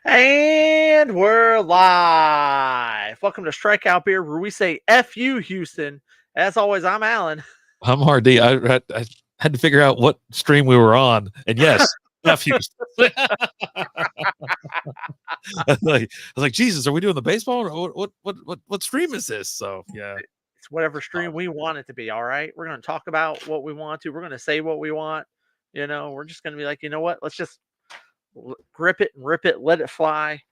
And we're live. Welcome to Strikeout Beer, where we say F you, Houston. As always, I'm Alan. I'm RD. I had to figure out what stream we were on, and yes, nephews. I was like, Jesus, are we doing the baseball? Or what stream is this? So yeah, It's whatever stream we want it to be, all right? We're going to talk about what we want to. We're going to say what we want. We're just going to be like, you know what? Let's just grip it and rip it, let it fly,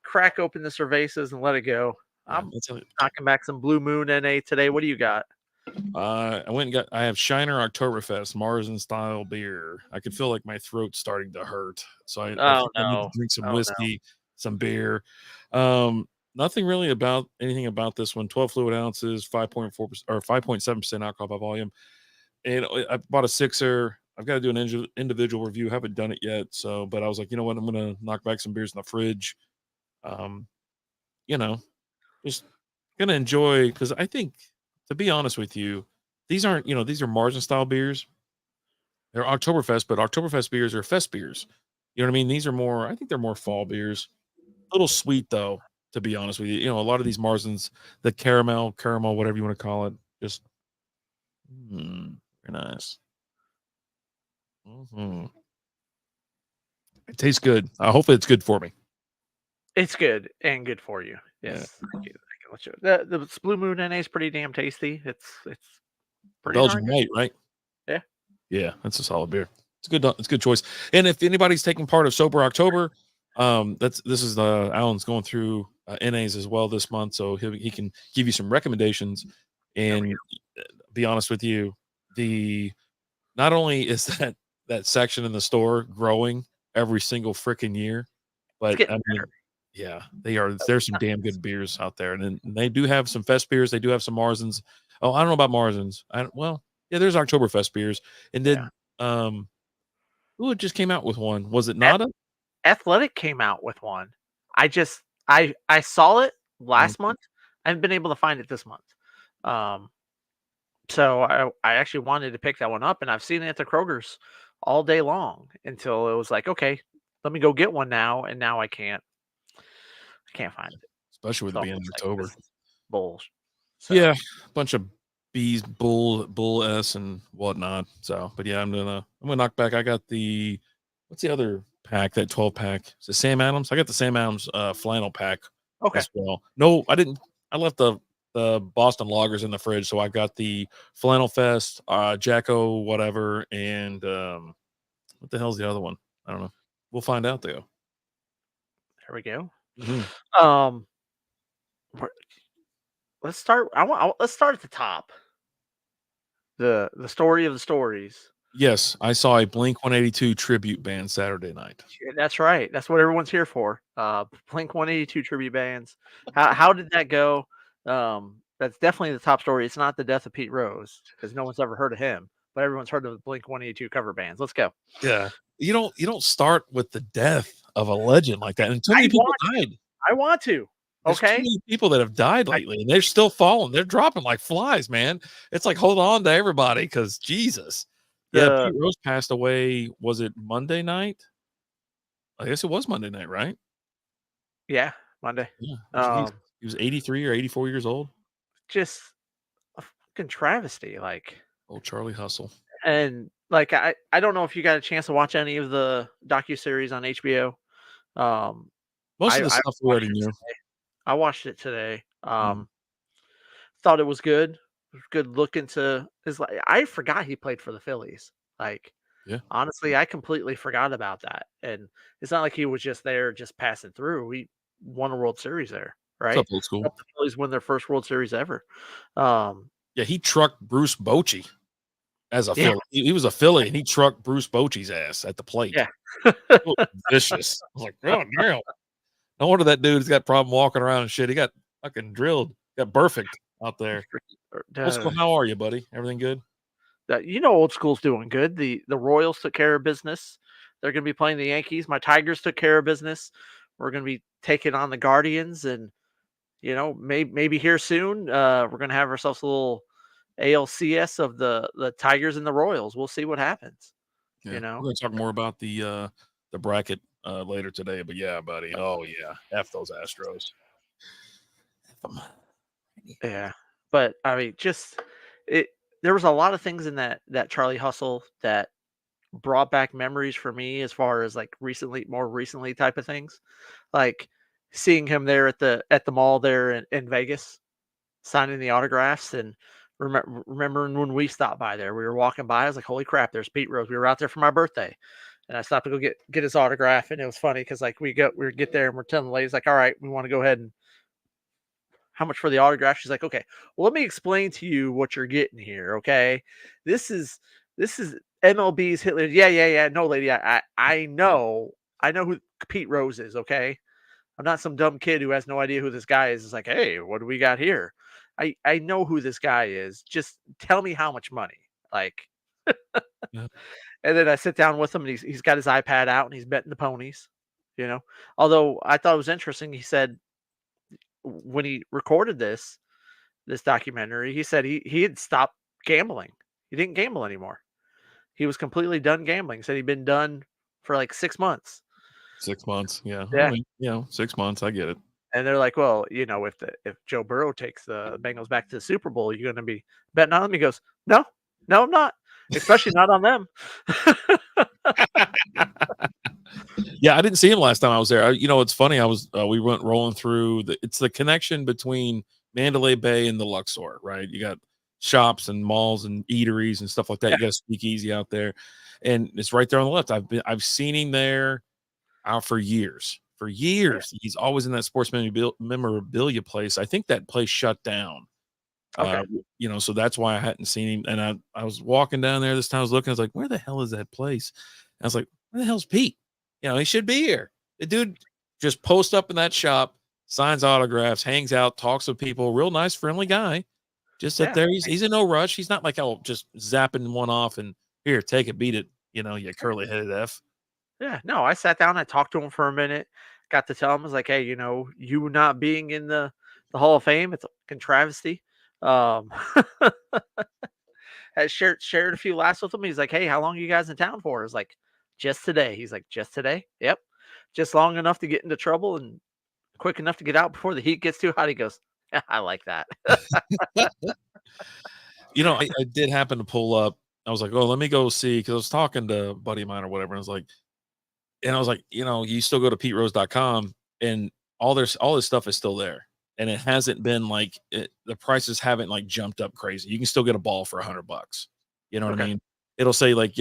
crack open the cervezas and let it go. I'm knocking back some Blue Moon NA today. What do you got? I have Shiner Oktoberfest Marzen style beer. I could feel like my throat's starting to hurt, so I need to drink some whiskey, some beer. Nothing really about anything about this one. 12 fluid ounces, 5.4% or 5.7% alcohol by volume. And I bought a sixer. I've got to do an individual review. Haven't done it yet, but I was like, you know what, I'm gonna knock back some beers in the fridge. Just gonna enjoy, because I think, to be honest with you, these aren't, these are Marzen style beers. They're Oktoberfest, but Oktoberfest beers are fest beers. You know what I mean? These are more, I think they're more fall beers. A little sweet though, to be honest with you. A lot of these Marzens, the caramel, whatever you want to call it, just very nice. It tastes good. Hopefully it's good for me. It's good and good for you. Yes. Yeah. The Blue Moon NA is pretty damn tasty. It's pretty Belgian white, right? Yeah, that's a solid beer. It's a good choice. And if anybody's taking part of Sober October, this is Alan's going through NAs as well this month, so he can give you some recommendations. And be honest with you, not only is that section in the store growing every single freaking year, but I mean, yeah, there's some damn good beers out there, and they do have some fest beers. They do have some Marzens. Oh, I don't know about Marzens. There's Oktoberfest beers. And who just came out with one? Was it Nada? Athletic came out with one. I saw it last month. I haven't been able to find it this month. So I actually wanted to pick that one up, and I've seen it at the Kroger's all day long until it was like, okay, let me go get one now, and now I can't find it. Especially with it being October. Bulls. So. Yeah, a bunch of bees, bull S and whatnot. So, but yeah, I'm gonna knock back. I got what's the other pack? That 12 pack. Is it Sam Adams? I got the Sam Adams flannel pack. Okay. As well. No, I didn't. I left the Boston Lagers in the fridge, so I got the Flannel Fest, Jacko, whatever, and what the hell's the other one? I don't know. We'll find out though. There we go. Mm-hmm. Let's start. Let's start at the top. The story of the stories. Yes, I saw a Blink 182 tribute band Saturday night. That's right. That's what everyone's here for. Blink 182 tribute bands. How did that go? That's definitely the top story. It's not the death of Pete Rose, because no one's ever heard of him, but everyone's heard of the Blink 182 cover bands. Let's go. Yeah, you don't start with the death of a legend like that, and too many people died. I want to. There's too many people that have died lately, and they're still falling. They're dropping like flies, man. It's like, hold on to everybody, because Jesus. Yeah, Pete Rose passed away. Was it Monday night? I guess it was Monday night, right? Yeah, Monday. Yeah, he was 83 or 84 years old. Just a fucking travesty, like old Charlie Hustle. And like I don't know if you got a chance to watch any of the docuseries on HBO. Most of the stuff we already knew. I watched it today. Thought it was good. Good look into his. I forgot he played for the Phillies. Like, yeah, honestly, I completely forgot about that. And it's not like he was just there, just passing through. We won a World Series there, right? What's up, old school? The Phillies win their first World Series ever. Yeah, he trucked Bruce Bochy as a Philly. He was a Philly, and he trucked Bruce Bochy's ass at the plate. Yeah, vicious. I was like, oh damn. No wonder that dude's got problem walking around and shit. He got fucking drilled. Got perfect out there. Old school, how are you, buddy? Everything good? Old school's doing good. The Royals took care of business. They're going to be playing the Yankees. My Tigers took care of business. We're going to be taking on the Guardians, and maybe here soon we're going to have ourselves a little ALCS of the Tigers and the Royals. We'll see what happens. Yeah. We're going to talk more about the bracket later today. But yeah, buddy. Oh yeah, F those Astros. Yeah, but I mean, just it. There was a lot of things in that Charlie Hustle that brought back memories for me as far as like more recently type of things, like seeing him there at the mall there in Vegas, signing the autographs, and remembering when we stopped by there. We were walking by. I was like, "Holy crap! There's Pete Rose." We were out there for my birthday, and I stopped to go get his autograph, and it was funny because like we get there and we're telling the ladies like, "All right, we want to go ahead and how much for the autograph?" She's like, "Okay, well, let me explain to you what you're getting here. Okay, this is MLB's hit list. Yeah, yeah, yeah. No, lady, I know who Pete Rose is. Okay, I'm not some dumb kid who has no idea who this guy is. It's like, hey, what do we got here? I know who this guy is. Just tell me how much money. Like, Yeah. and then I sit down with him, and he's got his iPad out, and he's betting the ponies. You know, although I thought it was interesting. He said when he recorded this documentary, he said he had stopped gambling. He didn't gamble anymore. He was completely done gambling. Said he'd been done for like 6 months. 6 months. Yeah. I Yeah. mean, 6 months. I get it. And they're like, well, if Joe Burrow takes the Bengals back to the Super Bowl, you're going to be betting on them. He goes, no, no, I'm not, especially not on them. Yeah, I didn't see him last time I was there. It's funny. We went rolling through it's the connection between Mandalay Bay and the Luxor, right? You got shops and malls and eateries and stuff like that. Yeah. You got a speakeasy out there, and it's right there on the left. I've seen him there out for years. For years, he's always in that sports memorabilia place. I think that place shut down. Okay. So that's why I hadn't seen him. And I was walking down there this time. I was looking. I was like, where the hell is that place? And I was like, where the hell's Pete? He should be here. The dude just posts up in that shop, signs autographs, hangs out, talks with people. Real nice, friendly guy. Just sit Yeah. there. He's in no rush. He's not like, just zapping one off and here, take it, beat it. You curly headed F. Yeah. No, I sat down. I talked to him for a minute. Got to tell him, I was like, hey, you not being in the Hall of Fame, it's a fucking travesty. Has shared a few laughs with him. He's like, "Hey, how long are you guys in town for?" I was like, "Just today." He's like, "Just today?" Yep. Just long enough to get into trouble and quick enough to get out before the heat gets too hot. He goes, "I like that." I did happen to pull up. I was like, oh, let me go see, because I was talking to a buddy of mine or whatever. And I was like, you still go to PeteRose.com and all this stuff is still there. And it hasn't been like the prices haven't like jumped up crazy. You can still get a ball for $100. You know what I Okay. mean? It'll say like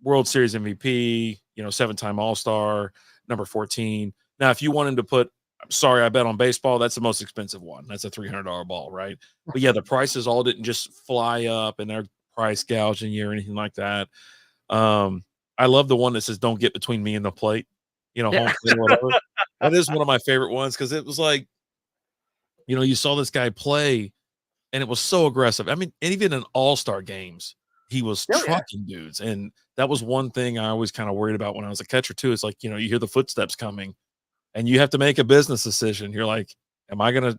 World Series MVP, 7-time All-Star, number 14. Now, if you want him to put, I'm sorry, I bet on baseball, that's the most expensive one. That's a $300 ball, right? But yeah, the prices all didn't just fly up and they're price gouging you or anything like that. I love the one that says, "Don't get between me and the plate," Yeah. home field, whatever. That is one of my favorite ones, because it was like, you saw this guy play and it was so aggressive. I mean, and even in all-star games, he was Oh yeah. trucking dudes. And that was one thing I always kind of worried about when I was a catcher too. It's like, you hear the footsteps coming and you have to make a business decision. You're like, am I going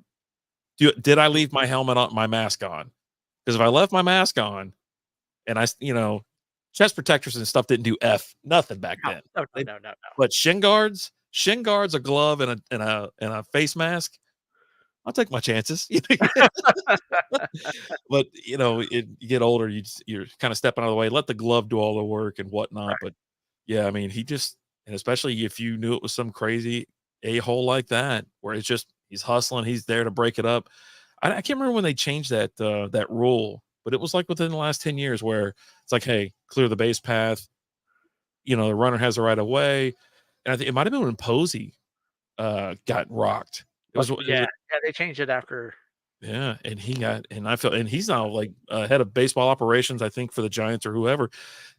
to did I leave my helmet on, my mask on? Because if I left my mask on and chest protectors and stuff didn't do nothing back then. No. But shin guards, a glove, and a face mask, I'll take my chances. But you get older, you're kind of stepping out of the way. Let the glove do all the work and whatnot. Right. But yeah, I mean, and especially if you knew it was some crazy a-hole like that, where it's just he's hustling, he's there to break it up. I can't remember when they changed that rule, but it was like within the last 10 years where it's like, hey, clear the base path. The runner has the right of way. And I think it might have been when Posey got rocked. Yeah, they changed it after. Yeah, and he's now like head of baseball operations, I think, for the Giants or whoever.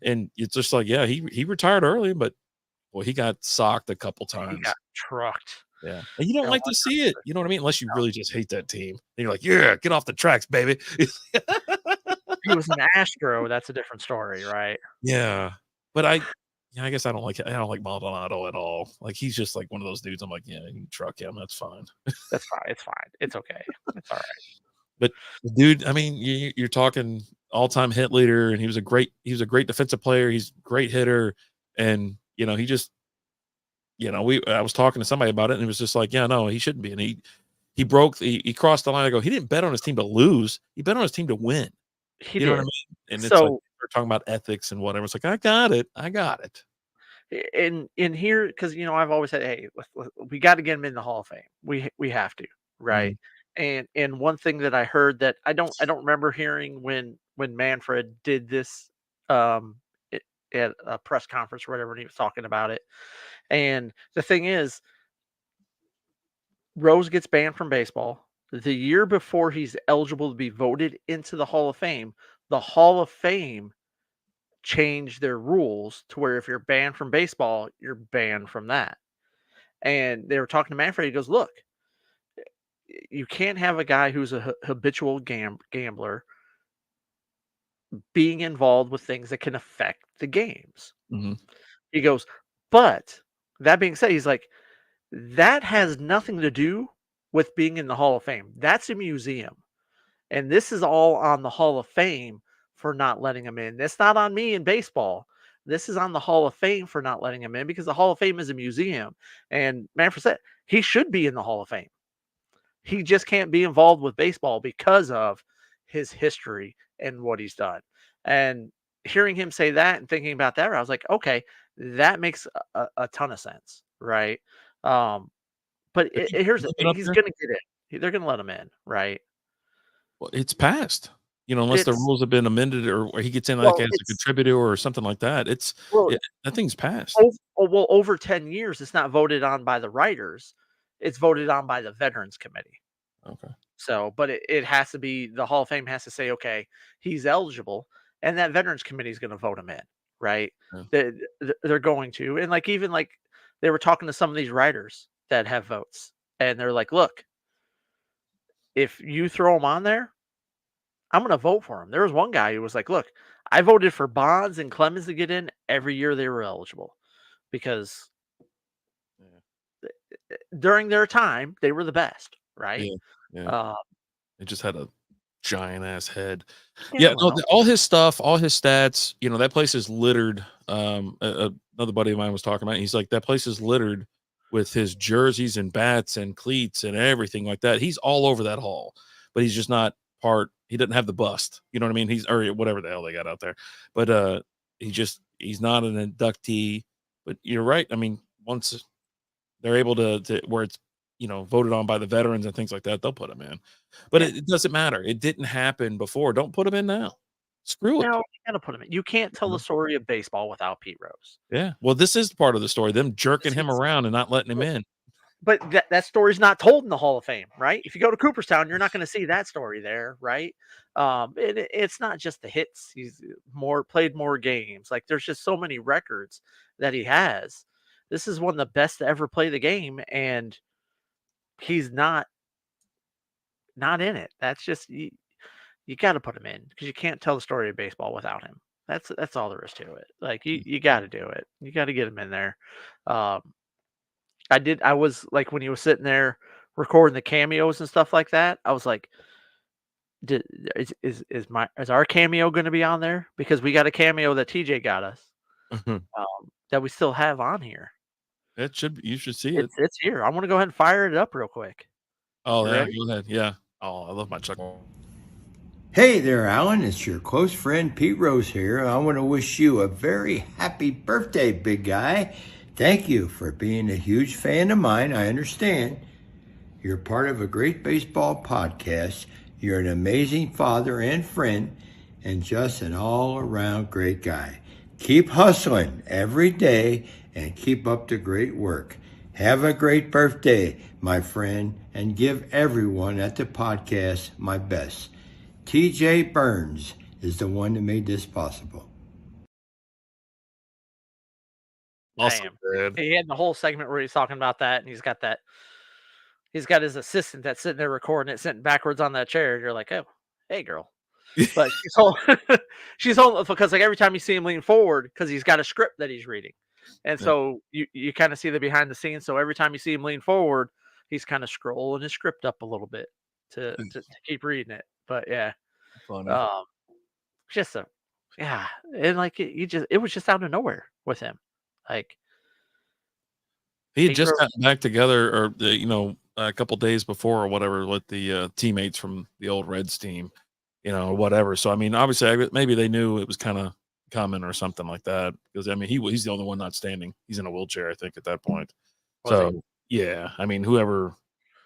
And it's just like, yeah, he retired early, but well, he got socked a couple He times. got trucked. Yeah, and you don't like to see it. You know what I mean? Unless you really just hate that team, and you're like, yeah, get off the tracks, baby. He was an Astro. That's a different story, right? Yeah, but I guess I don't like Maldonado at all. Like, he's just like one of those dudes. I'm like, yeah, you can truck him. That's fine. That's fine. It's fine. It's okay. It's all right. But dude, I mean, you're talking all-time hit leader, and he was a great defensive player. He's a great hitter, and he just I was talking to somebody about it, and it was just like, yeah, no, he shouldn't be. And he crossed the line. I go, he didn't bet on his team to lose. He bet on his team to win. He You know what I did. mean? And it's like So we're talking about ethics and whatever. It's like, I got it. I got it. in here, because I've always said, hey, we got to get him in the Hall of Fame. We have to, right? Mhm. And one thing that I heard that I don't remember hearing when Manfred did this, um it, at a press conference or whatever, and he was talking about it. And the thing is, Rose gets banned from baseball. The year before he's eligible to be voted into the Hall of Fame, the Hall of Fame changed their rules to where if you're banned from baseball, you're banned from that. And they were talking to Manfred. He goes, "Look, you can't have a guy who's a habitual gambler being involved with things that can affect the games." Mhm. He goes, "But that being said, he's like, that has nothing to do with being in the Hall of Fame. That's a museum. And this is all on the Hall of Fame for not letting him in. That's not on me in baseball. This is on the Hall of Fame for not letting him in because the Hall of Fame is a museum." And Manfred said he should be in the Hall of Fame. He just can't be involved with baseball because of his history and what he's done. And hearing him say that and thinking about that, I was like, okay, that makes a ton of sense, right? Um, but Have you here's the been thing: up he's there? going to get in. They're going to let him in, right? Well, it's passed. Unless the It's rules have been amended or he gets in like well, as a it's contributor or something like that. well, That thing's passed. over 10 years, it's not voted on by the writers; it's voted on by the Veterans Committee. Okay. So, but it has to be the Hall of Fame has to say, okay, he's eligible, and that Veterans Committee is going to vote him in, right? Yeah. They're going to, and like even like they were talking to some of these writers that have votes, and they're like, look, if you throw him on there, I'm going to vote for him. There was one guy who was like, look, I voted for Bonds and Clemens to get in every year they were eligible because Yeah. during their time they were the best, right? Yeah. Yeah. Uh, It just had a giant ass head. yeah, Yeah, no, well, all his stuff, all his stats, that place is littered. Another buddy of mine was talking about. He's like, that place is littered with his jerseys and bats and cleats and everything like that. He's all over that hall, but he's just not part. He doesn't have the bust. You know what I mean? He's or whatever the hell they got out there. But he's not an inductee. But you're right. I mean, once they're able to where it's voted on by the veterans and things like that, they'll put him in. But yeah. it doesn't matter. It didn't happen before. Don't put him in now. Screw No, it. you gotta put him in. You can't tell the story of baseball without Pete Rose. Yeah. Well, this is part of the story. Them jerking This him is around and not letting him but in. that story's not told in the Hall of Fame, right? If you go to Cooperstown, you're not gonna see that story there, right? It's not just the hits. He's played more games. Like, there's just so many records that he has. This is one of the best to ever play the game, and he's not in it. That's just you gotta put him in because you can't tell the story of baseball without him. That's all there is to it. Like, you gotta do it. You gotta get him in there. Um, I was like, when he was sitting there recording the cameos and stuff like that, I was like, "Did is our cameo gonna be on there? Because we got a cameo that TJ got us, that we still have on here. You should see it. It's here. I wanna go ahead and fire it up real quick. Oh, You yeah. ready? Go ahead. Yeah. Oh, I love my Chuck. Hey there, Alan. It's your close friend Pete Rose here. I want to wish you a very happy birthday, big guy. Thank you for being a huge fan of mine. I understand. You're part of a great baseball podcast. You're an amazing father and friend, and just an all around great guy. Keep hustling every day and keep up the great work. Have a great birthday, my friend, and give everyone at the podcast my best. TJ Burns is the one that made this possible. Awesome, Bam. dude. He had the whole segment where he's talking about that, and he's got his assistant that's sitting there recording it, sitting backwards on that chair. You're like, "Oh, hey, girl." But she's holding she's holding because, like, every time you see him lean forward, because he's got a script that he's reading, and Yeah. so you kinda see the behind the scenes, so every time you see him lean forward, he's kinda scrolling his script up a little bit to keep reading it, but yeah, Funny. um, just a yeah, and, like, it was just out of nowhere with him, like He had just gotten back together, or a couple days before, or whatever, with the teammates from the old Reds team, or whatever. So I mean, obviously, maybe they knew it was kind of coming or something like that. Because I mean, he's the only one not standing. He's in a wheelchair, I think, at that point. So yeah, I mean, whoever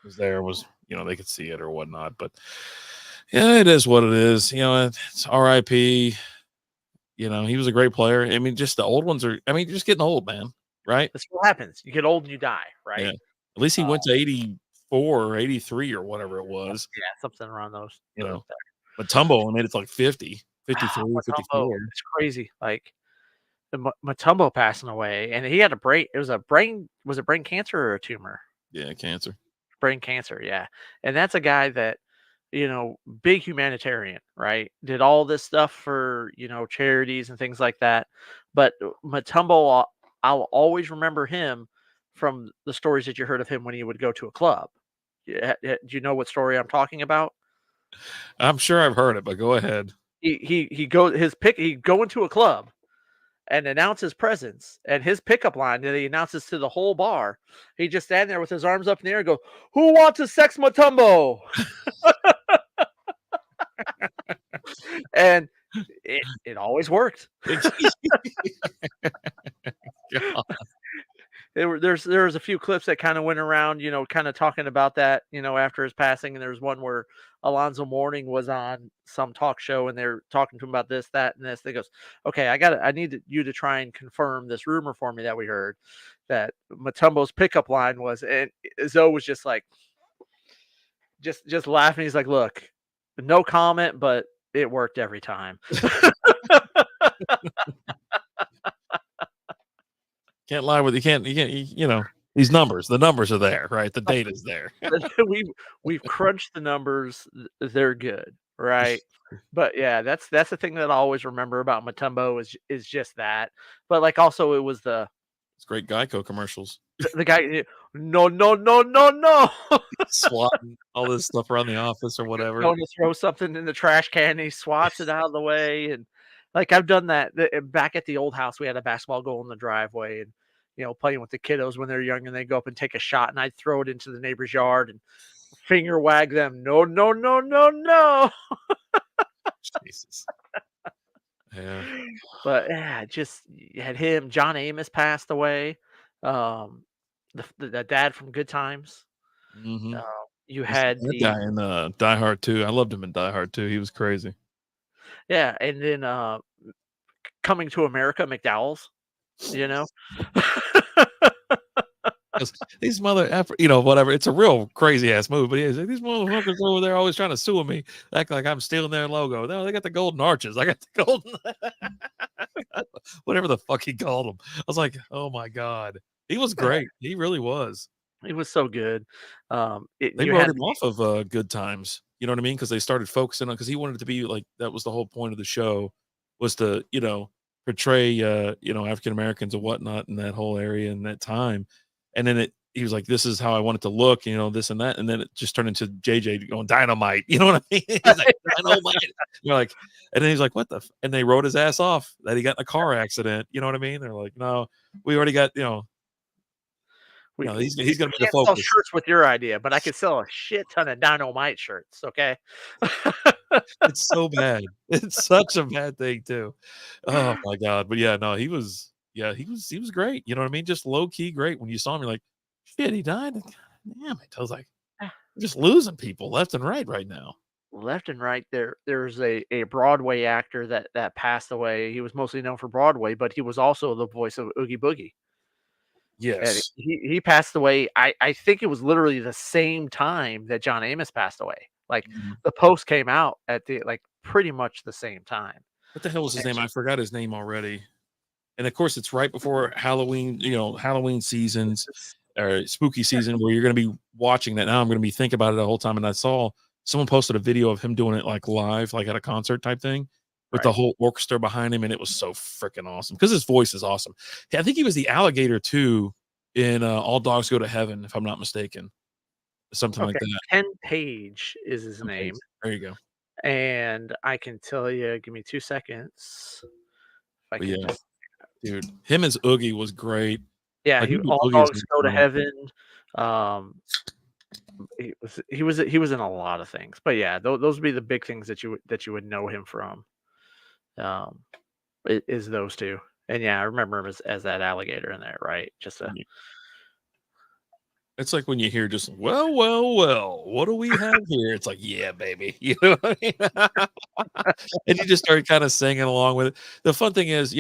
was there was, they could see it or whatnot. But yeah, it is what it is. It's R.I.P. He was a great player. I mean, just the old ones are. I mean, just getting old, man. Right? That's what happens. You get old and you die, right? Yeah. At least he went to 84 or 83 or whatever it was. Yeah, something around those. But Mutombo made it to like 50, 53, 54. It's crazy. Like Mutombo passing away, and he had a brain. It was a brain. Was it brain cancer or a tumor? Yeah, cancer. Brain cancer. Yeah, and that's a guy that, big humanitarian, right? Did all this stuff for charities and things like that. But Mutombo, I'll always remember him from the stories that you heard of him when he would go to a club. Do you know what story I'm talking about? I'm sure I've heard it, but go ahead. He'd go into a club and announce his presence, and his pickup line that he announces to the whole bar. He just stand there with his arms up in the air and go, "Who wants to sex Mutombo?" And it always worked. There's a few clips that kind of went around, kind of talking about that, after his passing. And there's one where Alonzo Mourning was on some talk show, and they're talking to him about this, that, and this. They goes, "Okay, I need you to try and confirm this rumor for me that we heard that Mutombo's pickup line was," and Zoe was just like, just laughing. He's like, "Look, no comment, but it worked every time." Can't lie with you. Can't these numbers. The numbers are there, right? The data's there. We've crunched the numbers. They're good, right? But yeah, that's the thing that I always remember about Mutombo is just that. But like also it was it's great Geico commercials. The guy, no, swatting all this stuff around the office or whatever. Going to throw something in the trash can, and he swats it out of the way. And like I've done that back at the old house. We had a basketball goal in the driveway, and playing with the kiddos when they're young, and they go up and take a shot, and I'd throw it into the neighbor's yard and finger wag them. No. Jesus. Yeah. But yeah, just had him. John Amos passed away. The dad from Good Times. Mm-hmm. You had the guy in Die Hard 2. I loved him in Die Hard 2. He was crazy. Yeah, and then Coming to America, McDowell's. These whatever. It's a real crazy ass movie, but he's like, these motherfuckers over there always trying to sue me, act like I'm stealing their logo. No, they got the golden arches. I got the golden, whatever the fuck he called them. I was like, oh my god, he was great. He really was. He was so good. They wrote him off of Good Times. You know what I mean? Because they started focusing on, because he wanted it to be like, that was the whole point of the show, was to portray African Americans and whatnot in that whole area in that time. And then he was like, this is how I want it to look, this and that. And then it just turned into JJ going dynamite. You know what I mean? He's like, dynamite. You're like, and then he's like, what the? And they wrote his ass off that he got in a car accident. You know what I mean? They're like, no, we already got, he's going to be the focus. Sell shirts with your idea, but I could sell a shit ton of dynamite shirts. Okay. It's so bad. It's such a bad thing too. Oh my god. But yeah, no, he was great. You know what I mean? Just low key great. When you saw him, you're like, shit, he died. Damn it. I was like, we're just losing people left and right now. Left and right. There's a Broadway actor that passed away. He was mostly known for Broadway, but he was also the voice of Oogie Boogie. Yes. And he passed away. I think it was literally the same time that John Amos passed away. Like the post came out at pretty much the same time. What the hell was his name? I forgot his name already. And of course, it's right before Halloween, Halloween seasons or spooky season, where you're going to be watching that. Now I'm going to be thinking about it the whole time. And I saw someone posted a video of him doing it like live, like at a concert type thing, with the whole orchestra behind him. And it was so freaking awesome because his voice is awesome. I think he was the alligator too in All Dogs Go to Heaven, if I'm not mistaken. Something like that. Ken Page is his name. There you go. And I can tell you, give me 2 seconds. Dude, him as Oogie was great. Yeah, Like, he we do All boogies Dogs and Go to stuff. Heaven. Um, he was in a lot of things, but yeah, those would be the big things that you would know him from. Um, is those two, and yeah, I remember him as that alligator in there, right? Just a It's like when you hear just, well, well, well, what do we have here? It's like, yeah, baby. You know what I mean? And you just start kind of singing along with it. The fun thing is,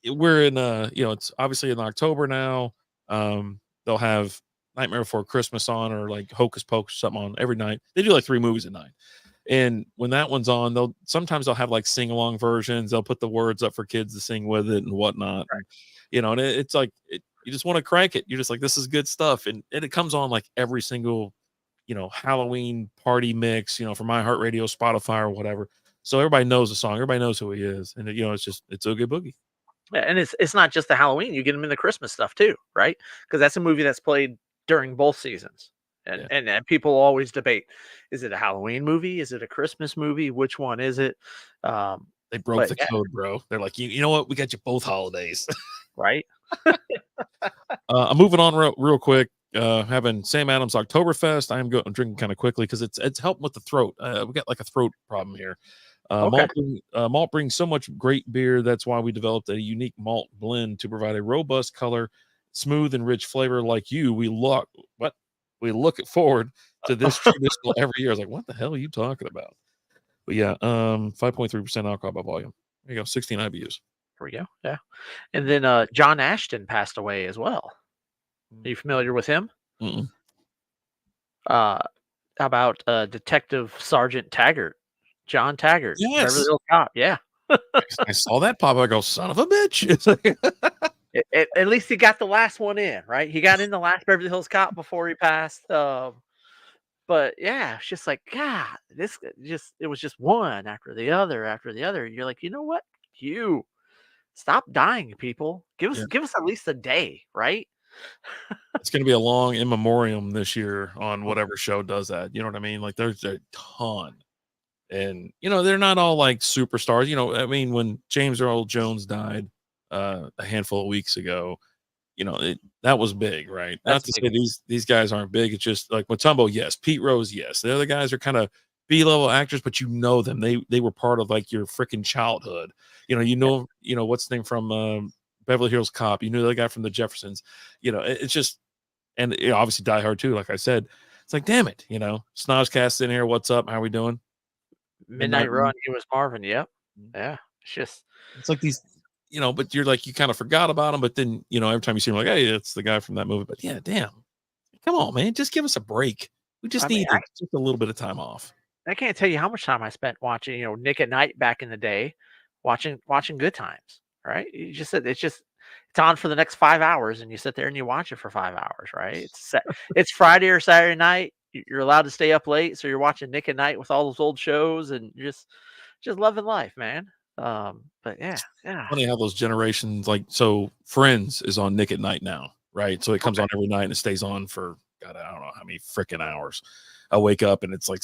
we're in it's obviously in October now. They'll have Nightmare Before Christmas on, or like Hocus Pocus or something on every night. They do like 3 movies a night. And when that one's on, they'll have like sing along versions. They'll put the words up for kids to sing with it and whatnot. Right. And it's like you just want to crank it. You're just like, this is good stuff. And it comes on like every single, Halloween party mix, from iHeartRadio, Spotify, or whatever. So everybody knows the song. Everybody knows who he is. And it's Oogie Boogie. Yeah, and it's not just the Halloween. You get him in the Christmas stuff too, right? Because that's a movie that's played during both seasons, and, Yeah. and people always debate: is it a Halloween movie? Is it a Christmas movie? Which one is it? They broke the Yeah, code, bro. They're like, you know what? We got you both holidays. right. I'm moving on real quick. Having Sam Adams Oktoberfest. I'm drinking kind of quickly because it's helping with the throat. We got like a throat problem here. Okay. Malt brings so much great beer. That's why we developed a unique malt blend to provide a robust color, smooth and rich flavor. Like you, we look forward to this traditional every year. I was like, what the hell are you talking about? But yeah, 5.3% alcohol by volume. There you go, 16 IBUs. Here we go. Yeah, and then John Ashton passed away as well. Are you familiar with him? Mm-mm. How about Detective Sergeant Taggart, John Taggart, Yes. Beverly Hills Cop? Yeah. I saw that pop. I go, son of a bitch. It's like, At least he got the last one in, right? He got in the last Beverly Hills Cop before he passed. But yeah, it's just like, God, it was just one after the other after the other. You're like, you know what? You stop dying, people. Give us at least a day, right? it's going to be a long in memoriam this year on whatever show does that. You know what I mean? Like there's a ton. And they're not all like superstars. I mean, when James Earl Jones died a handful of weeks ago, that was big, right? Not to say these guys aren't big. It's just like Matumbo, yes. Pete Rose, yes. The other guys are kind of B-level actors, but them. They were part of like your freaking childhood. What's the name from Beverly Hills Cop? You knew the guy from the Jeffersons. It's just, and obviously Die Hard too. Like I said, it's like, damn it, Snozcast in here. What's up? How we doing? Midnight Run. He was Marvin. Yep. Yeah. It's like these, but you're like, you kind of forgot about him. But then, every time you see him, like, hey, it's the guy from that movie. But yeah, damn. Come on, man. Just give us a break. We just need just a little bit of time off. I can't tell you how much time I spent watching, Nick at Night back in the day, watching Good Times, right? You just said it's on for the next 5 hours, and you sit there and you watch it for 5 hours, right? It's Friday or Saturday night. You're allowed to stay up late, so you're watching Nick at Night with all those old shows, and you're just loving life, man. But yeah. Funny how those generations, like, so Friends is on Nick at Night now, right? So it comes on every night and it stays on for, God, I don't know how many freaking hours. I wake up and it's like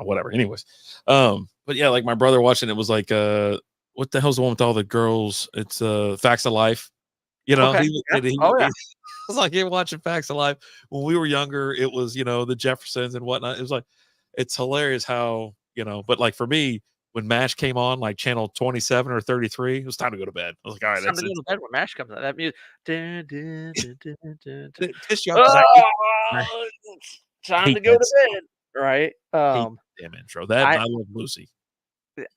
whatever. Anyways, but yeah, like my brother watching it was like, what the hell's the one with all the girls? It's Facts of Life. Okay. He was like, you're watching Facts of Life. When we were younger, it was, the Jeffersons and whatnot. It was like, it's hilarious how, but like for me, when MASH came on, like channel 27 or 33, it was time to go to bed. I was like, all right, that's time to go to bed when MASH comes on. That music. Time to go to bed, right? Damn intro. I love Lucy.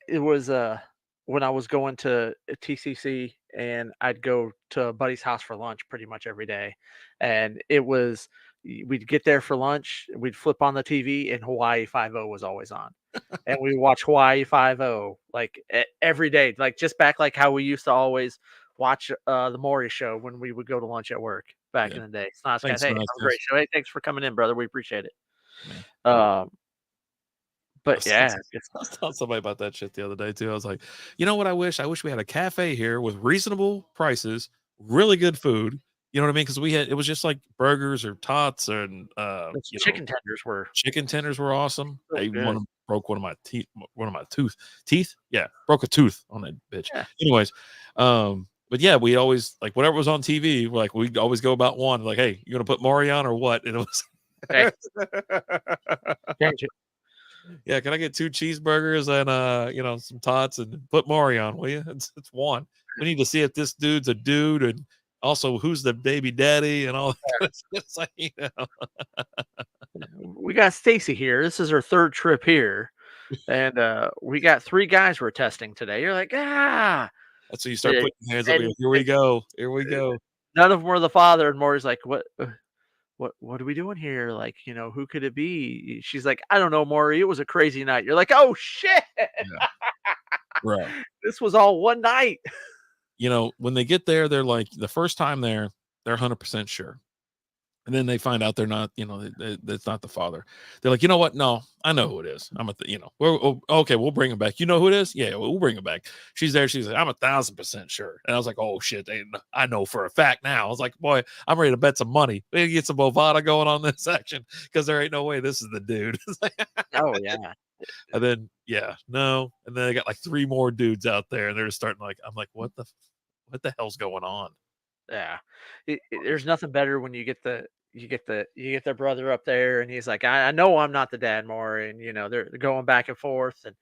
It was when I was going to TCC, and I'd go to a buddy's house for lunch pretty much every day, and we'd get there for lunch, we'd flip on the TV, and Hawaii 5-0 was always on, and we watch Hawaii 5-0 like every day, like just back like how we used to always watch the Maury Show when we would go to lunch at work back in the day. It's not guys. Hey, have a great show. Hey, thanks for coming in, brother. We appreciate it. But yeah, I was telling somebody about that shit the other day too. I was like, you know what? I wish we had a cafe here with reasonable prices, really good food. You know what I mean? Because it was just like burgers or tots, and chicken tenders were awesome. So I broke one of my teeth. Yeah, broke a tooth on that bitch. Yeah. Anyways, but yeah, we always like whatever was on TV. Like we'd always go about one. Like, hey, you gonna put Maury on or what? And it was. Hey, change it. Yeah, can I get 2 cheeseburgers and some tots and put Maury on, will you? It's one. We need to see if this dude's a dude and also who's the baby daddy and all that. It's like, We got Stacy here. This is her third trip here. And we got 3 guys we're testing today. You're like, ah. That's when you start Yeah, putting your hands up. and- Here we go. Here we go. None of them were the father. And Maury's like, what are we doing here? Like, who could it be? She's like, I don't know, Maury. It was a crazy night. You're like, oh shit. Yeah. Right. This was all one night. When they get there, they're like, the first time there, they're 100% sure. And then they find out they're not, that's not the father. They're like, you know what? No, I know who it is. Okay, we'll bring him back. You know who it is? Yeah, we'll bring him back. She's there. She's like, I'm 1,000% sure. And I was like, oh shit, I know for a fact now. I was like, boy, I'm ready to bet some money. We get some Bovada going on this section because there ain't no way this is the dude. Oh yeah. And then no. And then they got like 3 more dudes out there, and they're just starting I'm like, what the hell's going on? Yeah. There's nothing better when you get their brother up there and he's like, I know I'm not the dad, Maury, and they're going back and forth and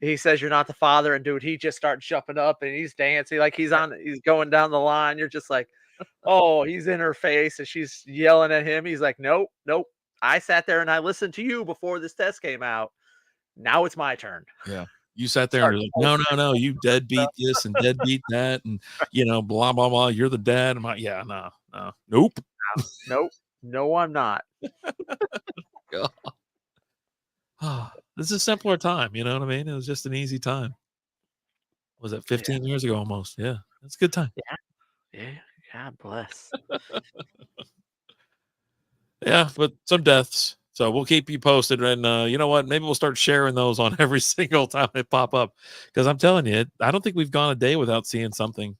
he says you're not the father, and dude, he just starts jumping up and he's dancing like he's going down the line. You're just like, oh, he's in her face and she's yelling at him. He's like, nope. I sat there and I listened to you before this test came out. Now it's my turn. Yeah. You sat there and you're like, no, you deadbeat this and deadbeat that, and blah blah blah. You're the dad. I'm like, yeah, no, nope, no, I'm not. This is a simpler time. You know what I mean? It was just an easy time. Was it 15 years ago almost? Yeah, it's a good time. Yeah. God bless. Yeah, but some deaths. So we'll keep you posted, and you know what? Maybe we'll start sharing those on every single time they pop up, because I'm telling you, I don't think we've gone a day without seeing something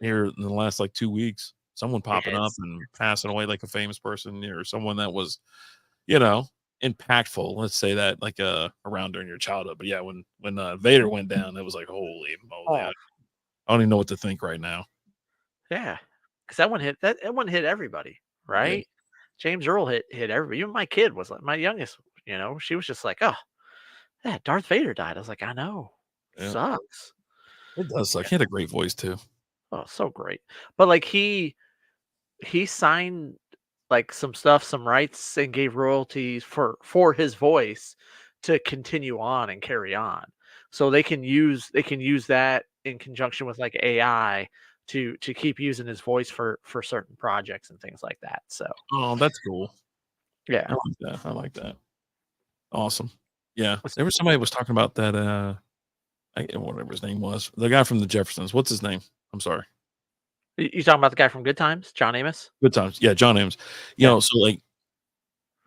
here in the last 2 weeks. Someone popping up and passing away, like a famous person or someone that was, impactful. Let's say that, around during your childhood. But yeah, when Vader went down, it was like, holy moly! I don't even know what to think right now. Yeah, because that one hit everybody, right? Yeah. James Earl hit everybody. Even my kid was like, my youngest, she was just like, oh, yeah, Darth Vader died. I was like, I know. Yeah. Sucks. It does suck. He had a great voice too. Oh, so great. But he signed some stuff, some rights, and gave royalties for his voice to continue on and carry on. So they can use that in conjunction with AI to keep using his voice for certain projects and things like that. So that's cool. Yeah, I like that. Awesome. Yeah, there was somebody was talking about that. Whatever his name was, the guy from the Jeffersons. What's his name? I'm sorry. You talking about the guy from Good Times, John Amos? Good Times. Yeah, John Amos. So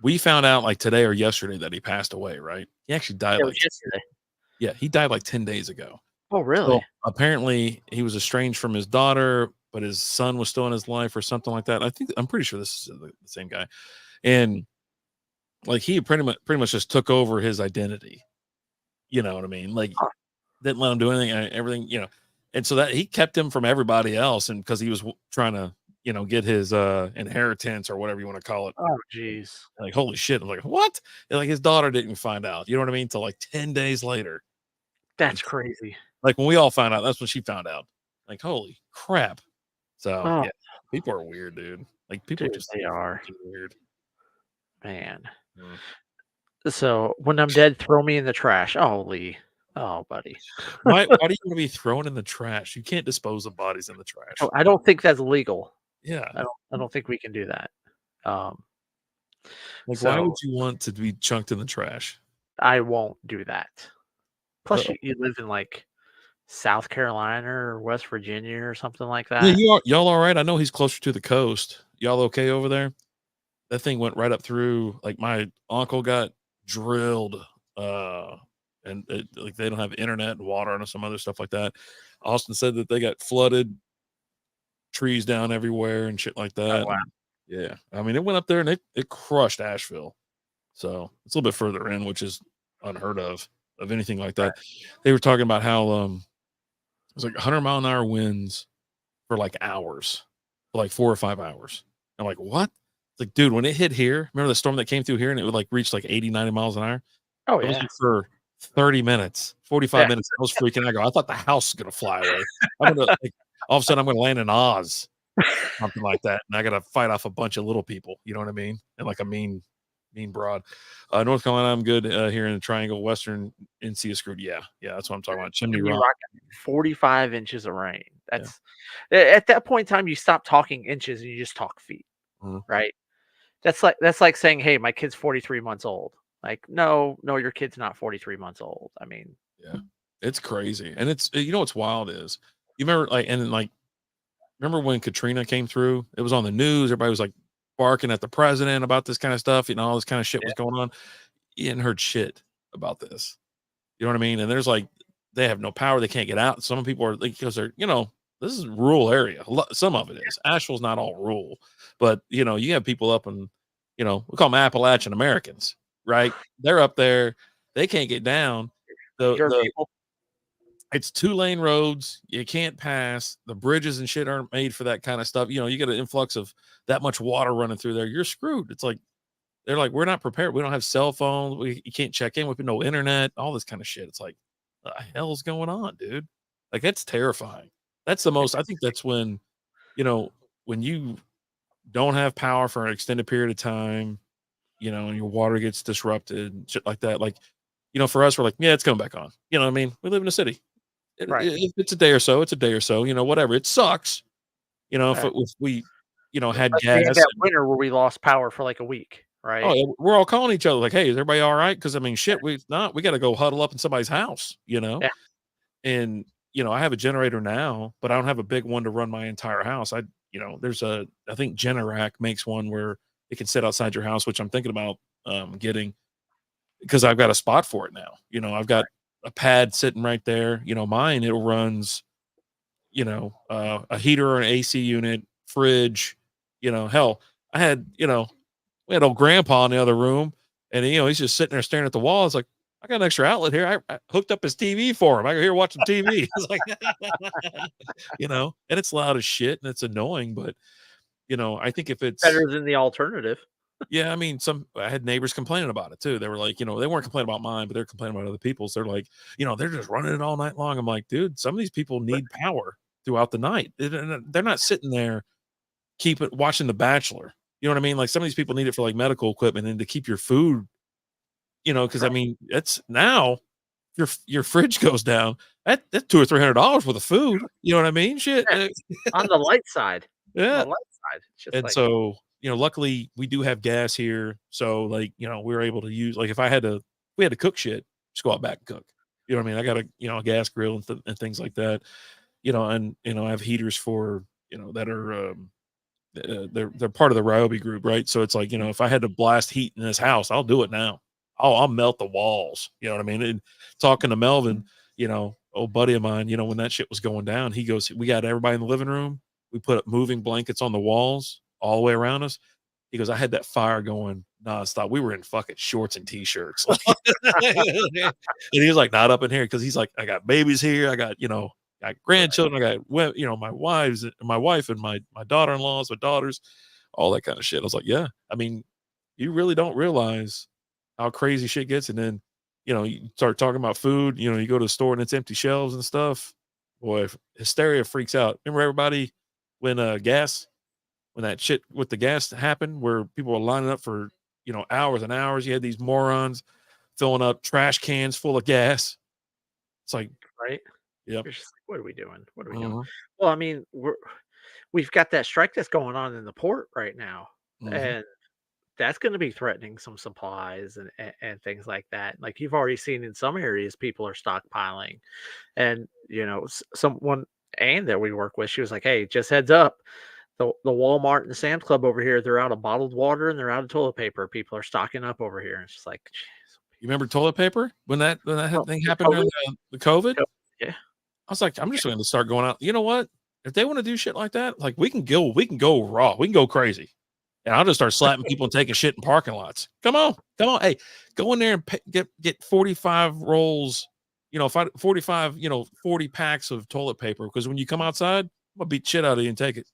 we found out today or yesterday that he passed away. Right? He actually died yesterday. Yeah, he died 10 days ago. Oh, really? So apparently he was estranged from his daughter, but his son was still in his life or something like that. I'm pretty sure this is the same guy. And he pretty much just took over his identity. You know what I mean? Didn't let him do anything, everything, and so that he kept him from everybody else. And because he was trying to, get his inheritance or whatever you want to call it. Oh, geez. Holy shit. I'm like, what? And his daughter didn't find out. You know what I mean? Till 10 days later. That's crazy. When we all found out, that's when she found out. Holy crap. So yeah, people are weird, dude. People they are weird. Man. So when I'm dead, throw me in the trash. Oh, Lee. Oh, buddy. Why do you want to be thrown in the trash? You can't dispose of bodies in the trash. Oh, I don't think that's legal. Yeah. I don't think we can do that. Why would you want to be chunked in the trash? I won't do that. Plus, you live in South Carolina or West Virginia or something like that. Yeah, y'all all right? I know he's closer to the coast. Y'all okay over there? That thing went right up through. My uncle got drilled, and they don't have internet and water and some other stuff like that. Austin said that they got flooded, trees down everywhere and shit like that. Oh, wow. Yeah, I mean, it went up there and it crushed Asheville. So it's a little bit further in, which is unheard of anything like that. They were talking about how it was 100-mile-an-hour winds for like hours, for like 4 or 5 hours. I'm like, what? It's like, dude, when it hit here, remember the storm that came through here and it would like reach like 80, 90 miles an hour? Oh It was yeah. like for 30 minutes, 45 minutes. I was freaking out. I thought the house was going to fly away. I'm going to, like, all of a sudden, I'm going to land in Oz, something like that. And I got to fight off a bunch of little people. You know what I mean? And like a mean broad. North Carolina, I'm good here in the Triangle. Western NC is screwed. Yeah. That's what I'm talking about. Chimney Rock. 45 inches of rain. That's at that point in time, you stop talking inches and you just talk feet, right? That's like saying, hey, my kid's 43 months old. Like, no, your kid's not 43 months old. I mean, yeah, it's crazy. And it's, you know, what's wild is you remember remember when Katrina came through, it was on the news. Everybody was like barking at the president about this kind of stuff. You know, all this kind of shit was going on. You hadn't heard shit about this. You know what I mean? And there's like, they have no power. They can't get out. Some people are like, because they're, you know, this is a rural area. Some of it is. Asheville's not all rural, but you know, you have people up in, you know, we call them Appalachian Americans, right? They're up there. They can't get down. It's 2-lane roads. You can't pass. The bridges and shit aren't made for that kind of stuff. You know, you get an influx of that much water running through there. You're screwed. It's like, they're like, we're not prepared. We don't have cell phones. You can't check in with no internet, all this kind of shit. It's like, what the hell's going on, dude? Like, that's terrifying. That's the most, I think that's when, you know, when you don't have power for an extended period of time, you know, and your water gets disrupted and shit like that. Like, you know, for us, we're like, yeah, it's coming back on. You know what I mean? We live in a city. If it's a day or so, it's a day or so, you know, whatever. It sucks. You know, if we, you know, had gas. We had that winter where we lost power for like a week, right? Oh, yeah, we're all calling each other like, hey, is everybody all right? Because I mean, shit, we got to go huddle up in somebody's house, you know? Yeah. And, you know, I have a generator now, but I don't have a big one to run my entire house. You know, I think Generac makes one where it can sit outside your house, which I'm thinking about getting, because I've got a spot for it now. You know, I've got a pad sitting right there. You know, mine, it runs, you know, a heater or an AC unit, fridge, you know, hell, I had, you know, we had old grandpa in the other room and, you know, he's just sitting there staring at the wall. It's like, I got an extra outlet here. I hooked up his TV for him. I can hear watching TV. It's like, you know, and it's loud as shit and it's annoying, but you know, I think if it's better than the alternative. Yeah, I mean, I had neighbors complaining about it too. They were like, you know, they weren't complaining about mine, but they're complaining about other people's. They're like, you know, they're just running it all night long. I'm like, dude, some of these people need power throughout the night. They're not sitting there watching The Bachelor. You know what I mean? Like some of these people need it for like medical equipment and to keep your food, you know, because I mean, it's now your fridge goes down. That's $200 or $300 worth of food. You know what I mean? Shit. On the light side. Yeah. On the light side. It's just and like, so, you know, luckily we do have gas here. So like, you know, we were able to use, like if we had to cook shit, just go out back and cook. You know what I mean? I got a gas grill and things like that, you know, and, you know, I have heaters for, you know, that are, they're part of the Ryobi group. Right. So it's like, you know, if I had to blast heat in this house, I'll do it now. I'll melt the walls. You know what I mean? And talking to Melvin, you know, old buddy of mine, you know, when that shit was going down, he goes, we got everybody in the living room. We put up moving blankets on the walls all the way around us. He goes, I had that fire going nonstop. We were in fucking shorts and t-shirts. And he was like, not up in here. Cause he's like, I got babies here. I got, you know, got grandchildren. I got, you know, my wife and my daughter-in-laws, my daughters, all that kind of shit. I was like, yeah, I mean, you really don't realize how crazy shit gets. And then, you know, you start talking about food, you know, you go to the store and it's empty shelves and stuff. Boy, hysteria freaks out. Remember everybody when that shit with the gas happened where people were lining up for, you know, hours and hours. You had these morons filling up trash cans full of gas. It's like, right. Yep. You're just like, what are we doing? What are we doing? Well, I mean, we've got that strike that's going on in the port right now. And that's going to be threatening some supplies and things like that. Like you've already seen in some areas, people are stockpiling. And, you know, someone that we work with, she was like, hey, just heads up. The Walmart and the Sam's Club over here, they're out of bottled water and they're out of toilet paper. People are stocking up over here. And it's just like, geez. You remember toilet paper when that thing happened during the COVID? Yeah. I was like, I'm just going to start going out. You know what? If they want to do shit like that, like we can go raw. We can go crazy. And I'll just start slapping people and taking shit in parking lots. Come on. Hey, go in there and get 45 rolls, you know, 45, you know, 40 packs of toilet paper. Because when you come outside, gonna beat shit out of you and take it.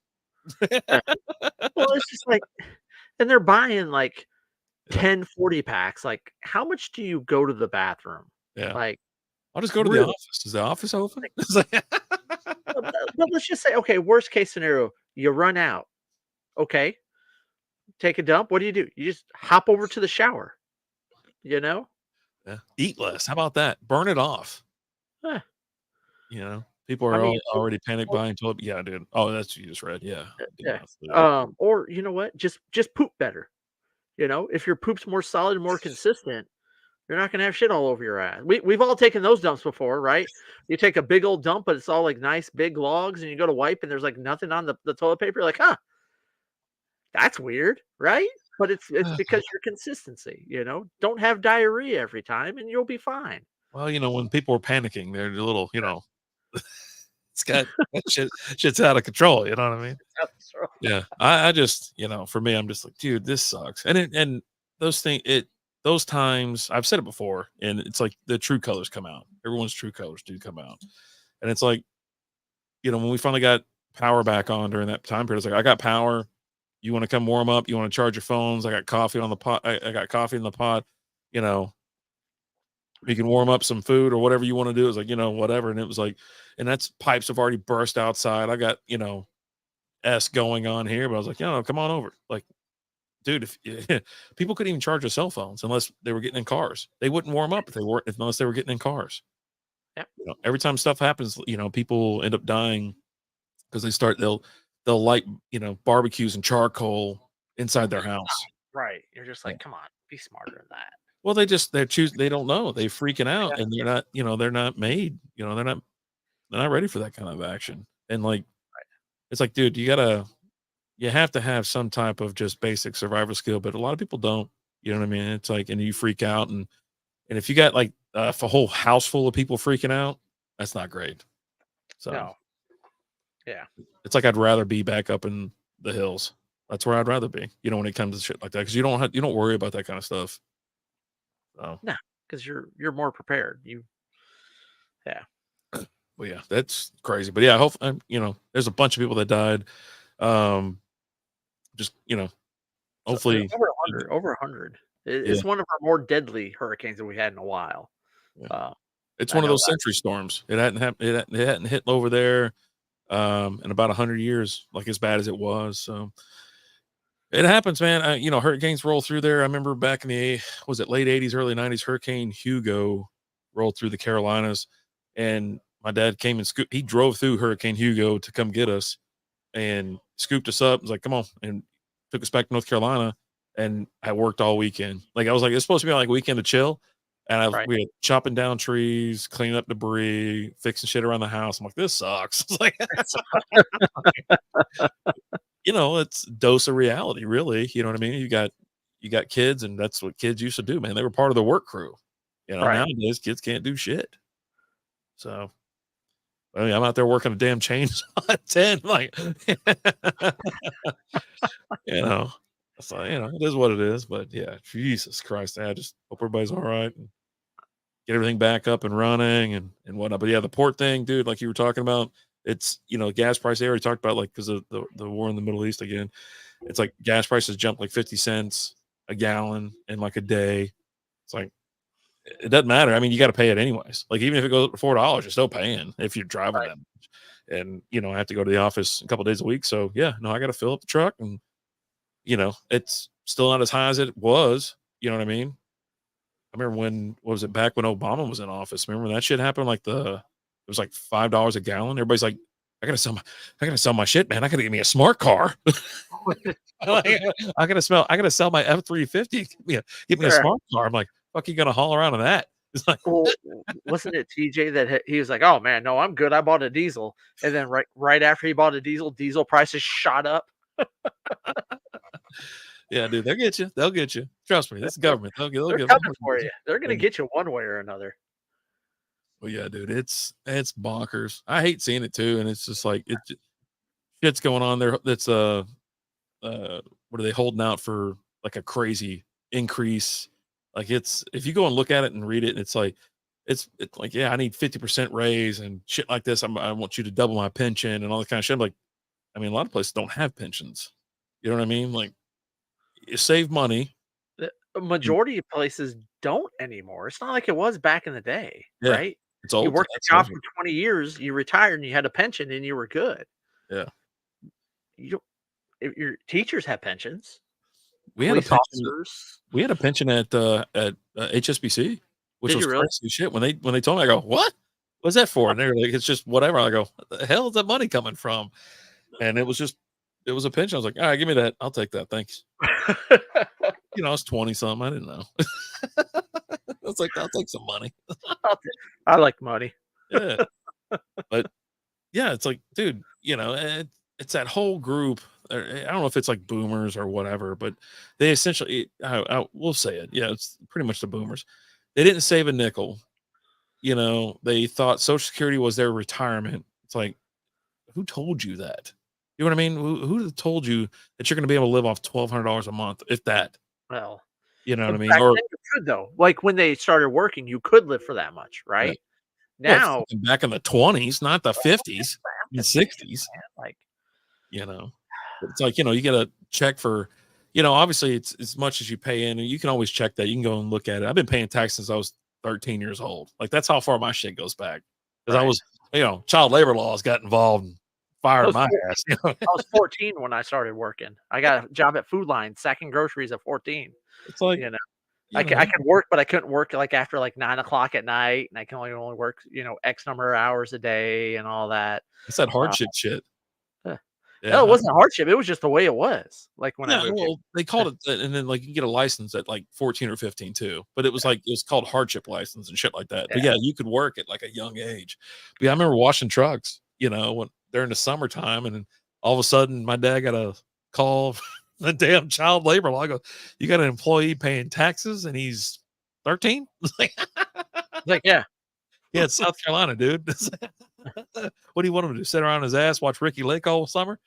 Right. Well, it's just like, and they're buying like Yeah. 10 40 packs. Like, how much do you go to the bathroom? Yeah. Like, I'll just go to the really? office. Is the office open? Like, It's like but let's just say, okay, worst case scenario, you run out. Okay, take a dump. What do? You just hop over to the shower. You know? yeah. Eat less. How about that? Burn it off. Eh, You know, people I are mean, already panic or, buying toilet. Yeah, dude. Oh, that's what you just read. Yeah. yeah. Yeah. Yeah. Or you know what? Just poop better. You know, if your poop's more solid and more consistent, you're not gonna have shit all over your ass. We've all taken those dumps before, right? You take a big old dump, but it's all like nice big logs, and you go to wipe, and there's like nothing on the toilet paper. You're like, huh, that's weird, right? But it's because your consistency. You know, don't have diarrhea every time, and you'll be fine. Well, when people are panicking, they're a little, it's got shit's out of control. You know what I mean? That's right. Yeah. I just, for me, I'm just like, dude, this sucks. And those times I've said it before, and it's like the true colors come out. Everyone's true colors do come out. And it's like, when we finally got power back on during that time period, it's like, I got power. You want to come warm up? You want to charge your phones? I got coffee on the pot. I got coffee in the pot. You know, you can warm up some food or whatever you want to do. It's like, whatever. And it was like, and that's pipes have already burst outside. I got, S going on here, but I was like, come on over. Like, dude, if people couldn't even charge their cell phones unless they were getting in cars. They wouldn't warm up unless they were getting in cars. Yeah. Every time stuff happens, people end up dying because they'll light, barbecues and charcoal inside their house. Right. You're just like, come on, be smarter than that. Well, they don't know. They're freaking out and they're not, they're not made, they're not ready for that kind of action. And like, it's like, dude, you have to have some type of just basic survival skill, but a lot of people don't, you know what I mean? It's like, and you freak out. And if you got like a whole house full of people freaking out, that's not great. So No. Yeah. it's like, I'd rather be back up in the hills. That's where I'd rather be, when it comes to shit like that. Cause you don't worry about that kind of stuff. So No, because you're more prepared. Yeah. well, yeah, that's crazy. But yeah, I hope, there's a bunch of people that died. Just, hopefully over 100. Over 100. It's one of our more deadly hurricanes that we had in a while. Yeah. It's one of those century storms. It hadn't hit over there in about 100 years, like as bad as it was. So it happens, man. Hurricanes roll through there. I remember back in the late 80s, early 90s, Hurricane Hugo rolled through the Carolinas, and my dad came and he drove through Hurricane Hugo to come get us and scooped us up. Was like, come on, and took us back to North Carolina. And I worked all weekend. Like, I was like, it's supposed to be like a weekend to chill. And we had chopping down trees, cleaning up debris, fixing shit around the house. I'm like, this sucks. It's like, it's dose of reality, really. You know what I mean? You got kids, and that's what kids used to do, man. They were part of the work crew. Nowadays kids can't do shit. So I mean, I'm out there working a damn chainsaw at 10, like, so, it is what it is. But yeah, Jesus Christ, I just hope everybody's all right and get everything back up and running and whatnot. But yeah, the port thing, dude, like you were talking about, it's, gas price. They already talked about, like, because of the war in the Middle East again. It's like gas prices jumped like 50 cents a gallon in like a day. It's like, it doesn't matter. I mean, you got to pay it anyways. Like, even if it goes up to $4, you're still paying if you're driving that much. And, I have to go to the office a couple days a week. So yeah, no, I got to fill up the truck, and, it's still not as high as it was. You know what I mean? I remember back when Obama was in office? Remember when that shit happened? Like it was like $5 a gallon. Everybody's like, I gotta sell my shit, man. I gotta get me a smart car. I gotta sell my F-350. Give me a smart car. I'm like, fuck, you gonna haul around in that? It's like, well, wasn't it TJ that he was like, oh man, no, I'm good. I bought a diesel. And then right after he bought a diesel prices shot up. Yeah, dude, they'll get you. They'll get you. Trust me, this government. They're coming for you. They're gonna get you one way or another. Well, yeah, dude, it's bonkers. I hate seeing it too, and it's just like shit's going on there. That's what are they holding out for? Like a crazy increase. Like, it's, if you go and look at it and read it, it's like it's like, yeah, I need 50% raise and shit like this. I want you to double my pension and all that kind of shit. I'm like, I mean, a lot of places don't have pensions. You know what I mean? Like, you save money. A majority of places don't anymore. It's not like it was back in the day, Yeah, right? it's You old. worked That's a job old. for 20 years, you retired, and you had a pension, and you were good. Yeah. You don't if your teachers have pensions, We had a police pension. officers. We had a pension at HSBC, which Did was you really? crazy shit. When they told me, I go, "What? What's that for?" And they were like, "It's just whatever." I go, "What the hell is that money coming from?" And it was a pension. I was like, "All right, give me that. I'll take that. Thanks." You know, I was 20 something. I didn't know. I was like, "I'll take some money." I like money. Yeah, but yeah, it's like, dude, it's that whole group. I don't know if it's like boomers or whatever, but they essentially, we'll say it. Yeah, it's pretty much the boomers. They didn't save a nickel. They thought Social Security was their retirement. It's like, who told you that? You know what I mean? Who told you that you're going to be able to live off $1,200 a month, if that? Well, You know what I mean? back Or then you could though. Like when they started working, you could live for that much, yeah. right? Well, Now, fucking back in the 20s, not the 50s and 60s. like It's like, you get a check for, obviously it's as much as you pay in, and you can always check that. You can go and look at it. I've been paying tax since I was 13 years old. Like, that's how far my shit goes back. Because I right. was, child labor laws got involved and I fired was my 14 ass. I was 14 when I started working. I got a job at Food Line, sacking groceries at 14. It's like, You know, I could work, but I couldn't work like after like 9 o'clock at night, and I can only work X number of hours a day and all that. it's that hardship shit. uh, Yeah. No, it wasn't a hardship. It was just the way it was. Like when I Yeah, moved here. well, they called it that, and then like you can get a license at like 14 or 15 too. But it was like, it was called hardship license and shit like that. But Yeah. yeah, you could work at like a young age. But yeah, I remember washing trucks, when during the summertime, and then all of a sudden my dad got a call from the damn child labor law. I go, you got an employee paying taxes and he's 13? Like, yeah, Yeah, it's South Carolina, dude. What do you want him to do? Sit around his ass, watch Ricky Lake all summer?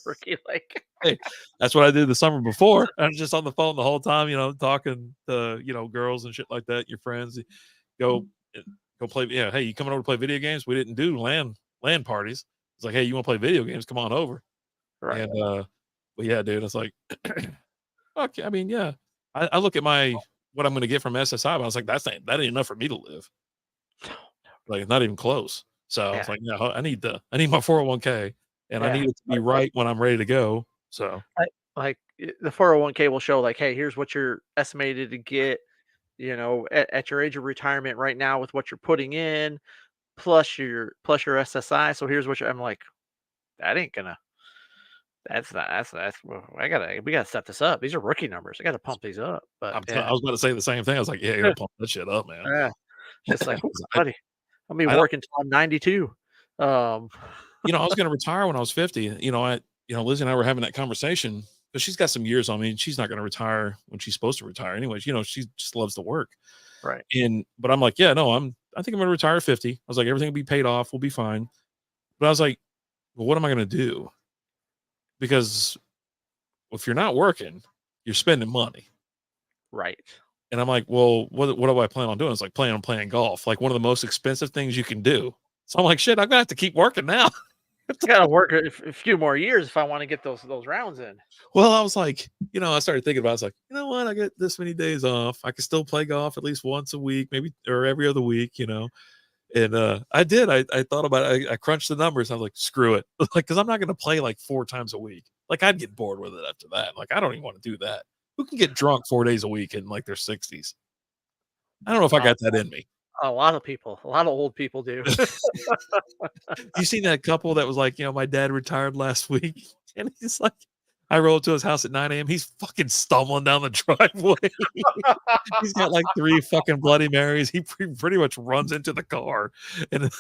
Ricky Lake. Hey, that's what I did the summer before. I was just on the phone the whole time, talking to, girls and shit like that, your friends. Go play. Yeah, hey, you coming over to play video games? We didn't do LAN parties. It's like, hey, you want to play video games? Come on over. Right. And but yeah, dude, it's like, okay. I mean, yeah. I look at what I'm going to get from SSI, but I was like, that ain't enough for me to live. Like, not even close. So I was like, no, I need my 401k, and I need it to be right when I'm ready to go. So like the 401k will show like, hey, here's what you're estimated to get, at your age of retirement right now with what you're putting in, plus your SSI. So here's what I'm like, that ain't gonna. We gotta set this up. These are rookie numbers. I gotta pump these up. But I was about to say the same thing. I was like, yeah, you gotta pump that shit up, man. yeah, just like, I buddy, I'll be working till I'm 92. I was going to retire when I was 50. Lizzie and I were having that conversation, but she's got some years on me, and she's not going to retire when she's supposed to retire. Anyways, she just loves to work. Right. But I'm like, yeah, no, I think I'm going to retire at 50. I was like, everything will be paid off. We'll be fine. But I was like, well, what am I going to do? Because if you're not working, you're spending money. Right. And I'm like, well, what do I plan on doing? It's like playing golf, like one of the most expensive things you can do. So I'm like, shit, I'm gonna have to keep working now. I gotta work a few more years if I want to get those rounds in. Well, I was like, I started thinking about it. I was like, you know what? I get this many days off. I can still play golf at least once a week, maybe, or every other week, And I did. I thought about it. I crunched the numbers. I was like, screw it. Like, because I'm not going to play like 4 times a week. Like, I'd get bored with it after that. Like, I don't even want to do that. Who can get drunk 4 days a week in like their 60s? I don't know if I got that in me. A lot of old people do. You seen that couple that was like, my dad retired last week, and he's like, I rolled to his house at 9 a.m. He's fucking stumbling down the driveway. He's got like 3 fucking Bloody Marys. He pretty much runs into the car, and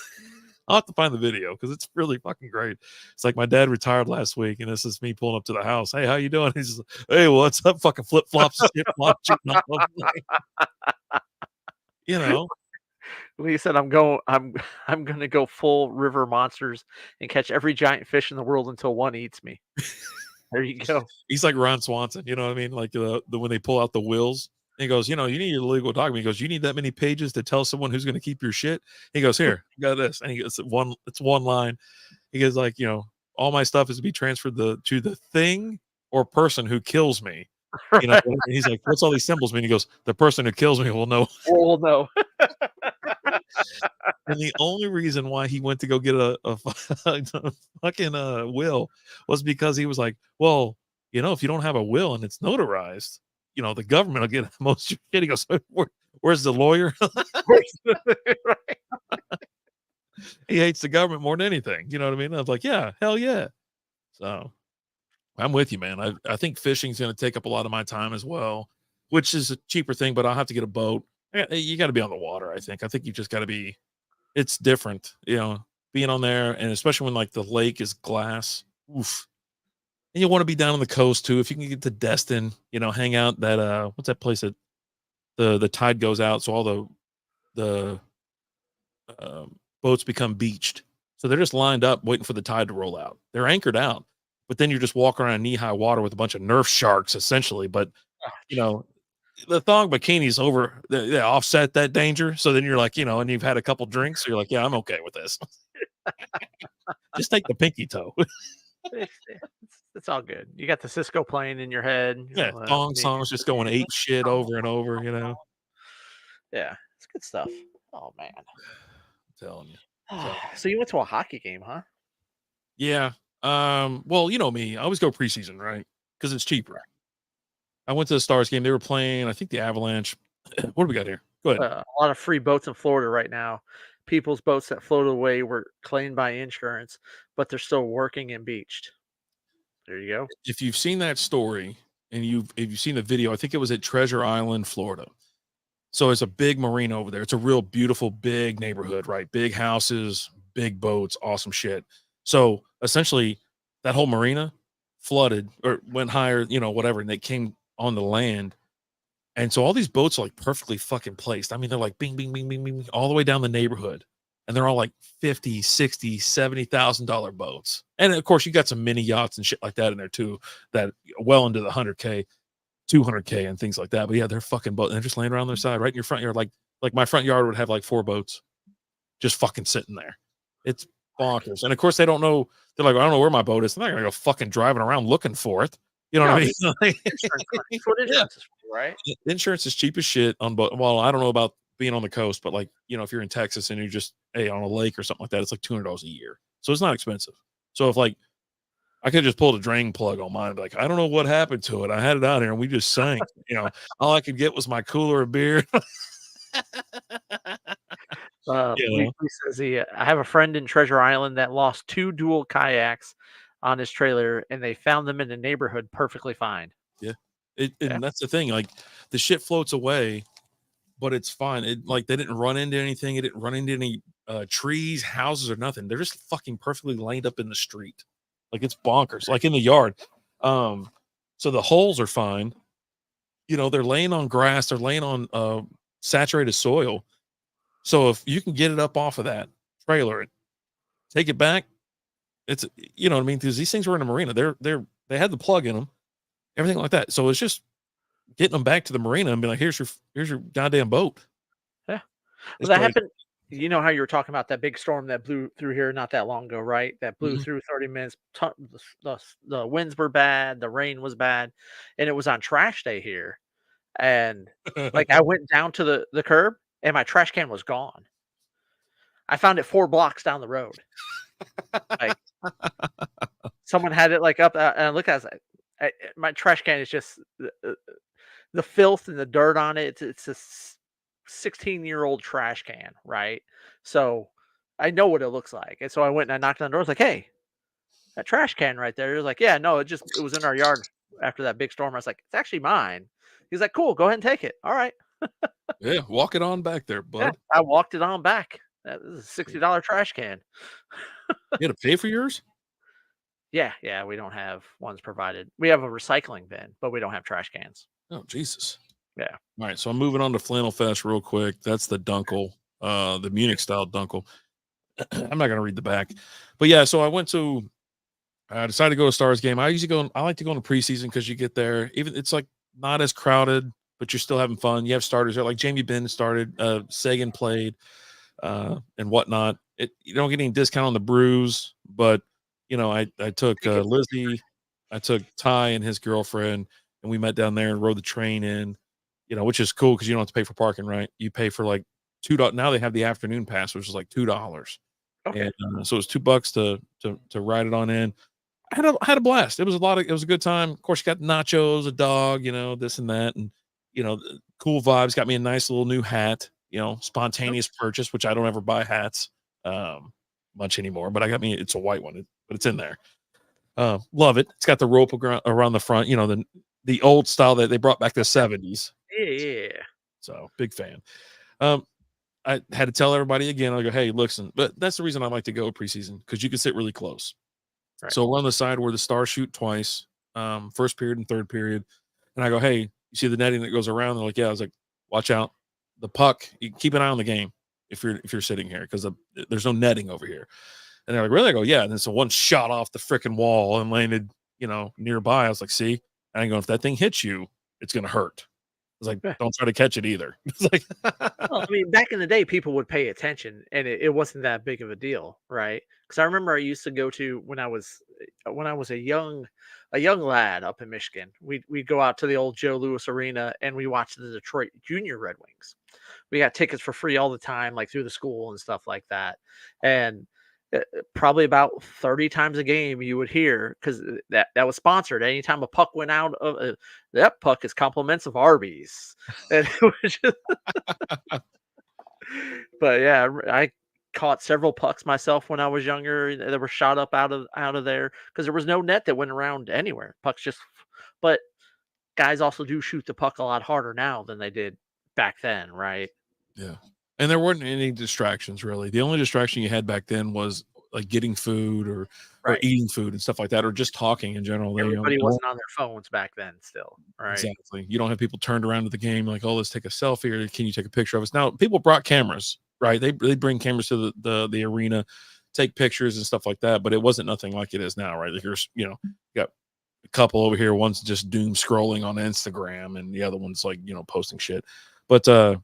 I'll have to find the video because it's really fucking great. It's like, my dad retired last week, and this is me pulling up to the house. Hey, how you doing? He's just, hey, what's up? Fucking flip flops, Lee said, I'm gonna go full river monsters and catch every giant fish in the world until one eats me. There you go. He's like Ron Swanson, you know what I mean? Like the when they pull out the wills, He goes, you need a legal document. He goes, you need that many pages to tell someone who's going to keep your shit. He goes, here, you got this. And he goes, it's one line. He goes, like, all my stuff is to be transferred to the thing or person who kills me. And he's like, what's all these symbols mean? He goes, the person who kills me will know. Well, no. And the only reason why he went to go get a fucking will was because he was like, well, if you don't have a will and it's notarized, the government will get most of your shit. He goes, where's the lawyer? Right. He hates the government more than anything. You know what I mean? I was like, yeah, hell yeah. So I'm with you, man. I think fishing's going to take up a lot of my time as well, which is a cheaper thing, but I'll have to get a boat. You got to be on the water. I think you just got to be, it's different, being on there. And especially when like the lake is glass, oof. And you want to be down on the coast too. If you can get to Destin, hang out that, what's that place that the tide goes out. So all the boats become beached. So they're just lined up waiting for the tide to roll out. They're anchored out, but then you're just walking around knee-high water with a bunch of Nerf sharks essentially. But, the thong bikinis they offset that danger. So then you're like, and you've had a couple drinks. So you're like, yeah, I'm okay with this. Just take the pinky toe. It's all good. You got the Cisco playing in your head. Yeah, thong songs just going ape shit over and over, Yeah, it's good stuff. Oh, man. I'm telling you. So you went to a hockey game, huh? Yeah. Well, you know me. I always go preseason, right? Because it's cheaper. I went to the Stars game. They were playing, I think, the Avalanche. What do we got here? Go ahead. A lot of free boats in Florida right now. People's boats that floated away were claimed by insurance, but they're still working and beached. There you go. If you've seen that story and if you've seen the video, I think it was at Treasure Island, Florida. So it's a big marina over there. It's a real beautiful, big neighborhood, right? Big houses, big boats, awesome shit. So essentially, that whole marina flooded or went higher, whatever, and they came on the land. And so all these boats are like perfectly fucking placed. I mean, they're like bing, bing, bing, bing, bing, all the way down the neighborhood. And they're all like $50,000, $60,000, $70,000 boats. And of course, you got some mini yachts and shit like that in there too, that well into the 100K, 200K and things like that. But yeah, they're fucking boats. They're just laying around their side right in your front yard. Like my front yard would have like 4 boats just fucking sitting there. It's bonkers. And of course, they don't know. They're like, I don't know where my boat is. I'm not going to go fucking driving around looking for it. You know what I mean? That's what insurance is for, right? Insurance is cheap as shit on boat. Well, I don't know about being on the coast, but like, if you're in Texas and you're just, on a lake or something like that, it's like $200 a year. So it's not expensive. So if like, I could just pull the drain plug on mine and be like, I don't know what happened to it. I had it out here and we just sank. All I could get was my cooler of beer. He says I have a friend in Treasure Island that lost 2 dual kayaks on his trailer, and they found them in the neighborhood perfectly fine. Yeah. And that's the thing. Like the shit floats away, but it's fine. It like they didn't run into anything. It didn't run into any trees, houses, or nothing. They're just fucking perfectly lined up in the street. Like it's bonkers, like in the yard. So the holes are fine. They're laying on grass. They're laying on saturated soil. So if you can get it up off of that trailer and take it back, it's, what I mean? Because these things were in a marina. They had the plug in them, everything like that. So it's just getting them back to the marina and be like, here's your goddamn boat. Yeah. Well, that happened. You know how you were talking about that big storm that blew through here not that long ago, right? That blew through 30 minutes. The winds were bad. The rain was bad. And it was on trash day here. And like I went down to the curb and my trash can was gone. I found it 4 blocks down the road. Like someone had it like up and I look at it, my trash can is just the filth and the dirt on it. It's a 16-year-old trash can, right? So I know what it looks like. And so I went and I knocked on the door. I was like, hey, that trash can right there. He was like, yeah, no, it was in our yard after that big storm. I was like, it's actually mine. He's like, cool, go ahead and take it. All right. Yeah, walk it on back there, bud. Yeah, I walked it on back. That was a $60 trash can. You had to pay for yours? Yeah, we don't have ones provided. We have a recycling bin, but we don't have trash cans. Oh, Jesus. Yeah. All right, so I'm moving on to Flannel Fest real quick. That's the Dunkel, the Munich style Dunkel. I'm not going to read the back. But yeah, so I decided to go to Stars game. I like to go in the preseason because you get there, even it's like not as crowded. but you're still having fun. You have starters there, like Jamie Benn started, Sagan played, and whatnot. You don't get any discount on the brews, but I took Lizzie, I took Ty and his girlfriend, and we met down there and rode the train in, which is cool because you don't have to pay for parking, right? You pay for like $2. Now they have the afternoon pass, which is like $2. Okay. And so it was $2 to ride it on in. I had a blast. It was a good time. Of course, you got nachos, a dog, this and that, and cool vibes. Got me a nice little new hat, spontaneous purchase, which I don't ever buy hats much anymore, but it's a white one, but it's in there. Love it. It's got the rope around the front, the old style that they brought back the 70s. Yeah. So big fan. I had to tell everybody again. I go, hey, listen, but that's the reason I like to go preseason, because you can sit really close. Right. So we're on the side where the stars shoot twice, first period and third period. And I go, hey, you see the netting that goes around? They're like, yeah. I was like, watch out. The puck, you keep an eye on the game if you're sitting here, because there's no netting over here. And they're like, really? I go, yeah. And then so one shot off the freaking wall and landed, nearby. I was like, see? And I go, if that thing hits you, it's going to hurt. I was like, don't try to catch it either. It's like, well, I mean, back in the day, people would pay attention, and it wasn't that big of a deal, right? Because I remember I used to go to when I was a young lad up in Michigan. We'd go out to the old Joe Louis Arena, and we watched the Detroit Junior Red Wings. We got tickets for free all the time, like through the school and stuff like that. And probably about 30 times a game you would hear, because that was sponsored. Anytime a puck went out of that puck is compliments of Arby's. And it was just but yeah, I caught several pucks myself when I was younger that were shot up out of there, because there was no net that went around anywhere. Pucks just, but guys also do shoot the puck a lot harder now than they did back then, right? Yeah. And there weren't any distractions, really. The only distraction you had back then was like getting food or eating food and stuff like that, or just talking in general. Everybody wasn't on their phones back then still, right? Exactly. You don't have people turned around to the game like, oh, let's take a selfie, or can you take a picture of us? Now, people brought cameras, right? They bring cameras to the arena, take pictures and stuff like that, but it wasn't nothing like it is now, right? Like you got a couple over here, one's just doom scrolling on Instagram, and the other one's like, posting shit. But that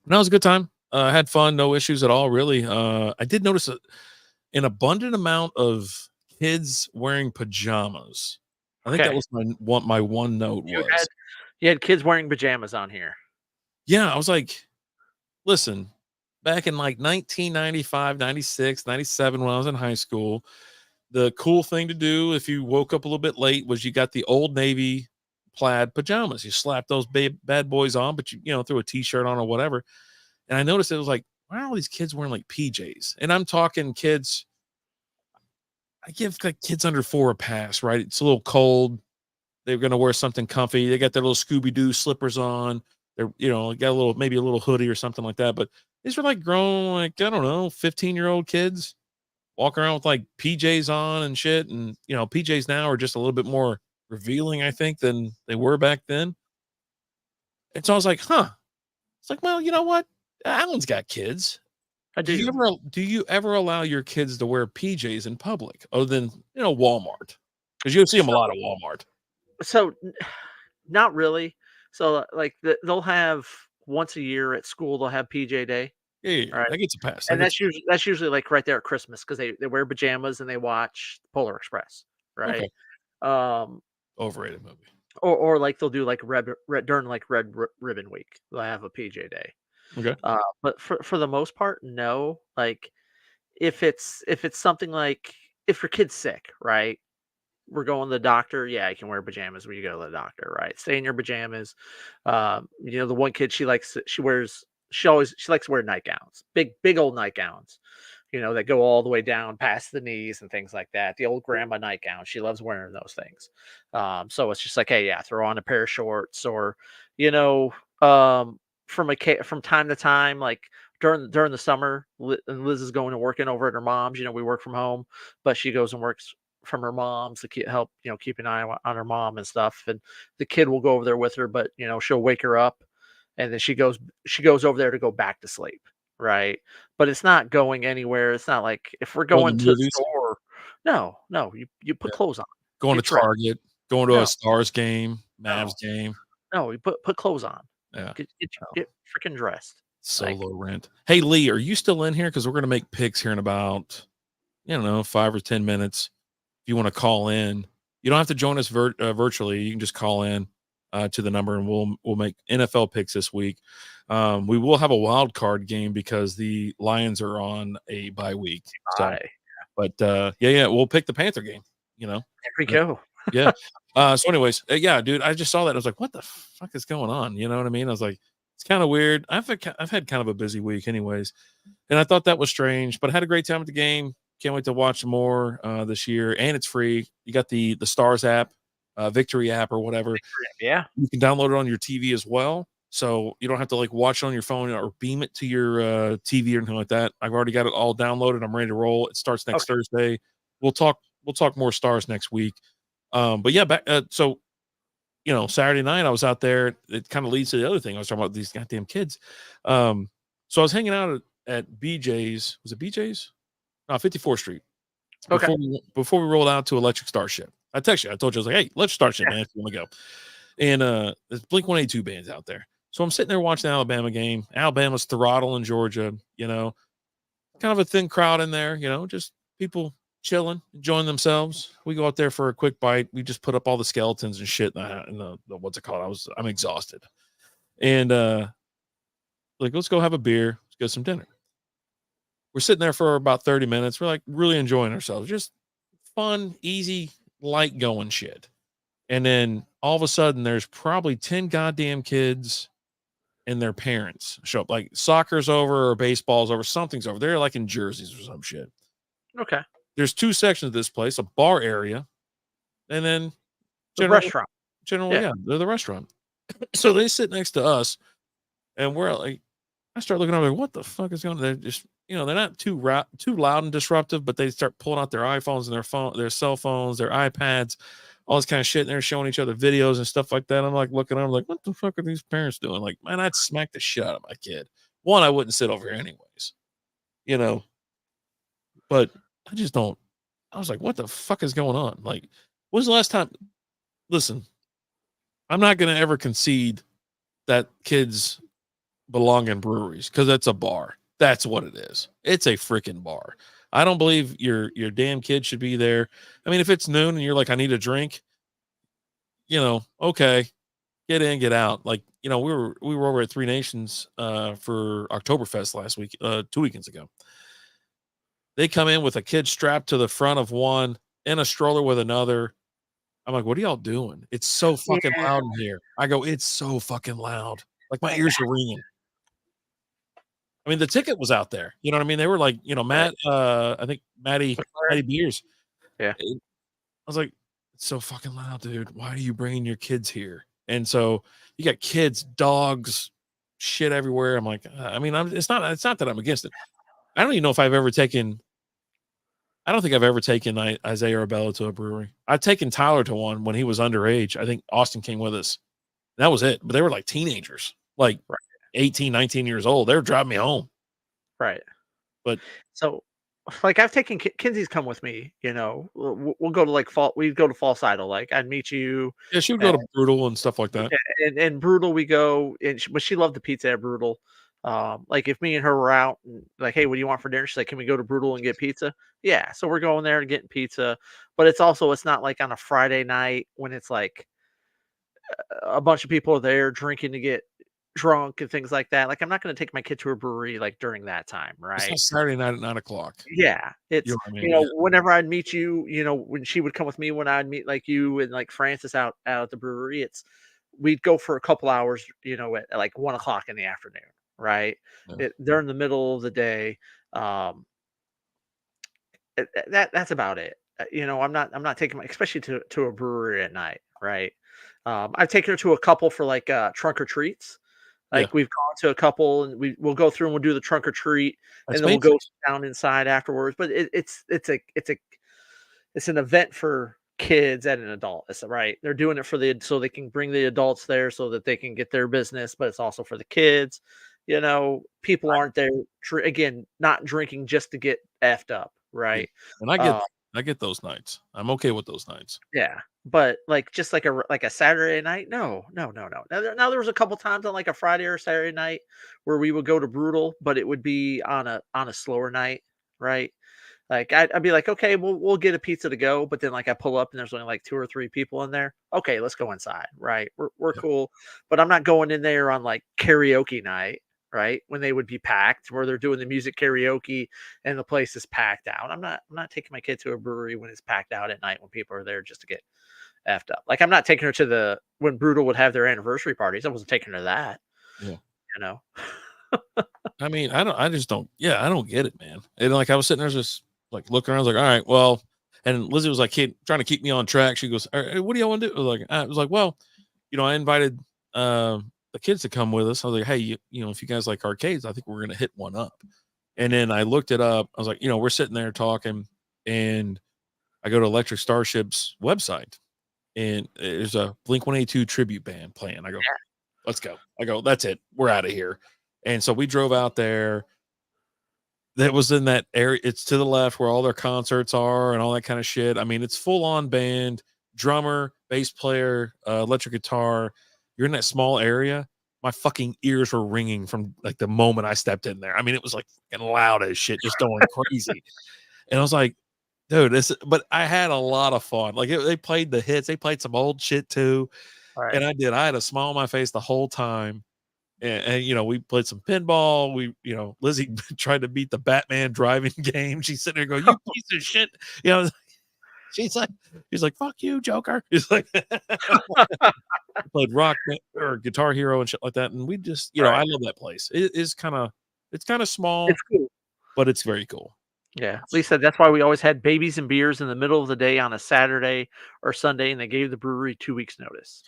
was a good time. I had fun, no issues at all, really. I did notice an abundant amount of kids wearing pajamas. I think that was my one note. You had kids wearing pajamas on here. Yeah, I was like, listen, back in like 1995, 96, 97, when I was in high school, the cool thing to do if you woke up a little bit late was you got the Old Navy plaid pajamas. You slapped those bad boys on, but you threw a t-shirt on or whatever. And I noticed it was like, why are all these kids wearing like PJs? And I'm talking kids. I give like kids under 4 a pass, right? It's a little cold. They're going to wear something comfy. They got their little Scooby-Doo slippers on. They're, got maybe a little hoodie or something like that. But these were like grown, like, I don't know, 15-year-old kids walking around with like PJs on and shit. And, PJs now are just a little bit more revealing, I think, than they were back then. And so I was like, huh. It's like, well, you know what? Alan's got kids. Do you ever allow your kids to wear PJs in public, other than Walmart? Because you see them a lot at Walmart. So, not really. So, like they'll have once a year at school, they'll have PJ Day. Yeah, right? That gets a pass. And that's usually like right there at Christmas, because they wear pajamas and they watch Polar Express, right? Okay. Overrated movie. Or like they'll do like red during like Red Ribbon Week, they'll have a PJ Day. Okay. But for the most part, no. Like if it's something like if your kid's sick, right? We're going to the doctor. Yeah, you can wear pajamas when you go to the doctor, right? Stay in your pajamas. The one kid, she likes to wear nightgowns, big old nightgowns, that go all the way down past the knees and things like that. The old grandma nightgown. She loves wearing those things. So it's just like, hey, yeah, throw on a pair of shorts, or, from time to time, like during the summer, and Liz is going to working over at her mom's. We work from home, but she goes and works from her mom's to help, keep an eye on her mom and stuff. And the kid will go over there with her, but she'll wake her up, and then she goes over there to go back to sleep, right? But it's not going anywhere. It's not like if we're going to the store. No, you put clothes on. Going to Target, going to a Stars game, Mavs game. No, we put clothes on. Yeah. Get freaking dressed. Solo rent. Hey, Lee, are you still in here? Because we're going to make picks here in about, 5 or 10 minutes. If you want to call in, you don't have to join us virtually. You can just call in to the number, and we'll make NFL picks this week. We will have a wild card game because the Lions are on a bye week. So, but we'll pick the Panther game. There we go. Yeah. So, anyways, dude, I just saw that. I was like, what the fuck is going on? You know what I mean? I was like, it's kind of weird. I've had kind of a busy week, anyways, and I thought that was strange, but I had a great time at the game. Can't wait to watch more this year, and it's free. You got the Stars app, Victory app, or whatever. Yeah, you can download it on your TV as well, so you don't have to like watch it on your phone or beam it to your TV or anything like that. I've already got it all downloaded. I'm ready to roll. It starts next Thursday. We'll talk more Stars next week. But yeah, back so. Saturday night I was out there. It kind of leads to the other thing. I was talking about these goddamn kids. So I was hanging out at BJ's. Was it BJ's? No, 54th Street. Before we rolled out to Electric Starship. I texted you. I told you, I was like, hey, Electric Starship, man, if you want to go. And there's Blink-182 bands out there. So I'm sitting there watching the Alabama game. Alabama's throttling Georgia, kind of a thin crowd in there, just people chilling, enjoying themselves. We go out there for a quick bite. We just put up all the skeletons and shit in the what's it called? I'm exhausted. And let's go have a beer. Let's get some dinner. We're sitting there for about 30 minutes. We're like really enjoying ourselves. Just fun, easy, light going shit. And then all of a sudden there's probably 10 goddamn kids and their parents show up. Like soccer's over or baseball's over. Something's over. They're like in jerseys or some shit. Okay. There's two sections of this place, a bar area, and then the restaurant. They're the restaurant. So they sit next to us, and we're like, I start looking over, like, what the fuck is going on? They're just, they're not too loud and disruptive, but they start pulling out their iPhones and their cell phones, their iPads, all this kind of shit, and they're showing each other videos and stuff like that. I'm like looking, I'm like, what the fuck are these parents doing? Like, man, I'd smack the shit out of my kid. One, I wouldn't sit over here anyways, but I just don't. I was like, what the fuck is going on? Like, when's the last time? Listen, I'm not going to ever concede that kids belong in breweries because it's a bar. That's what it is. It's a freaking bar. I don't believe your damn kid should be there. I mean, if it's noon and you're like, I need a drink, okay, get in, get out. Like, we were over at Three Nations for Oktoberfest last week, 2 weekends ago. They come in with a kid strapped to the front of one and a stroller with another. I'm like, what are y'all doing? It's so fucking loud in here. I go, it's so fucking loud. Like my ears are ringing. I mean, the ticket was out there. You know what I mean? They were like, Matt, I think Matty Beers. Yeah. I was like, it's so fucking loud, dude. Why are you bringing your kids here? And so you got kids, dogs, shit everywhere. I'm like, I mean, it's not that I'm against it. I don't even know if I don't think I've ever taken Isaiah or Bella to a brewery. I've taken Tyler to one when he was underage. I think Austin came with us. That was it. But they were like teenagers, like 18, 19 years old. They were driving me home. Right. But so, like, I've taken Kinsey's come with me. We'll go to like fall. We go to False Idol. Like, I'd meet you. Yeah, she would go to Brutal and stuff like that. And Brutal, we go. But she loved the pizza at Brutal. Like if me and her were out and like, hey, what do you want for dinner? She's like, can we go to Brutal and get pizza? Yeah. So we're going there and getting pizza, but it's not like on a Friday night when it's like a bunch of people are there drinking to get drunk and things like that. Like I'm not going to take my kid to a brewery like during that time. Right. It's not Saturday night at 9:00. Yeah. It's, whenever I'd meet you, when she would come with me, when I'd meet like you and like Francis out at the brewery, we'd go for a couple hours, at like 1:00 in the afternoon. Right. Yeah. They're in the middle of the day. That's about it. I'm not taking especially to a brewery at night. Right. I've taken her to a couple for like trunk or treats. Like we've gone to a couple and we'll go through and we'll do the trunk or treat and then we'll go down inside afterwards. But it's an event for kids and an adult. It's right. They're doing it so they can bring the adults there so that they can get their business, but it's also for the kids. People aren't there again, not drinking just to get effed up, right? And I I get those nights. I'm okay with those nights. Yeah, but like just like a Saturday night, no. Now there was a couple times on like a Friday or Saturday night where we would go to Brutal, but it would be on a slower night, right? Like I'd be like, okay, we'll get a pizza to go, but then like I pull up and there's only like 2 or 3 people in there. Okay, let's go inside, right? We're Yeah. cool, but I'm not going in there on like karaoke night, right? When they would be packed, where they're doing the music karaoke and the place is packed out. I'm not taking my kid to a brewery when it's packed out at night when people are there just to get effed up. Like I'm not taking her to the when Brutal would have their anniversary parties. I wasn't taking her to that, Yeah. you know. I mean, I just don't, I don't get it, man. And like, I was sitting there just like looking around, I was like, all right, well, and Lizzie was like, trying to keep me on track. She goes, all right, what do y'all want to do? I was like, well, I invited, the kids to come with us. I was like, hey, if you guys like arcades, I think we're going to hit one up. And then I looked it up. I was like, we're sitting there talking, and I go to Electric Starship's website, and there's a Blink-182 tribute band playing. I go, let's go. I go, that's it. We're out of here. And so we drove out there. That was in that area. It's to the left where all their concerts are and all that kind of shit. I mean, it's full on band, drummer, bass player, electric guitar. You're in that small area. My fucking ears were ringing from like the moment I stepped in there. I mean, it was like fucking loud as shit, just going crazy. And I was like, dude, but I had a lot of fun. Like they played the hits. They played some old shit too. Right. And I had a smile on my face the whole time. And we played some pinball. Lizzie tried to beat the Batman driving game. She's sitting there going, "You piece of shit!" She's like, "Fuck you, Joker." He's like, played rock or Guitar Hero and shit like that. And we just, I love that place. It's kind of small. It's cool, but it's very cool. Yeah, Lisa, that's why we always had babies and beers in the middle of the day on a Saturday or Sunday, and they gave the brewery 2 weeks notice.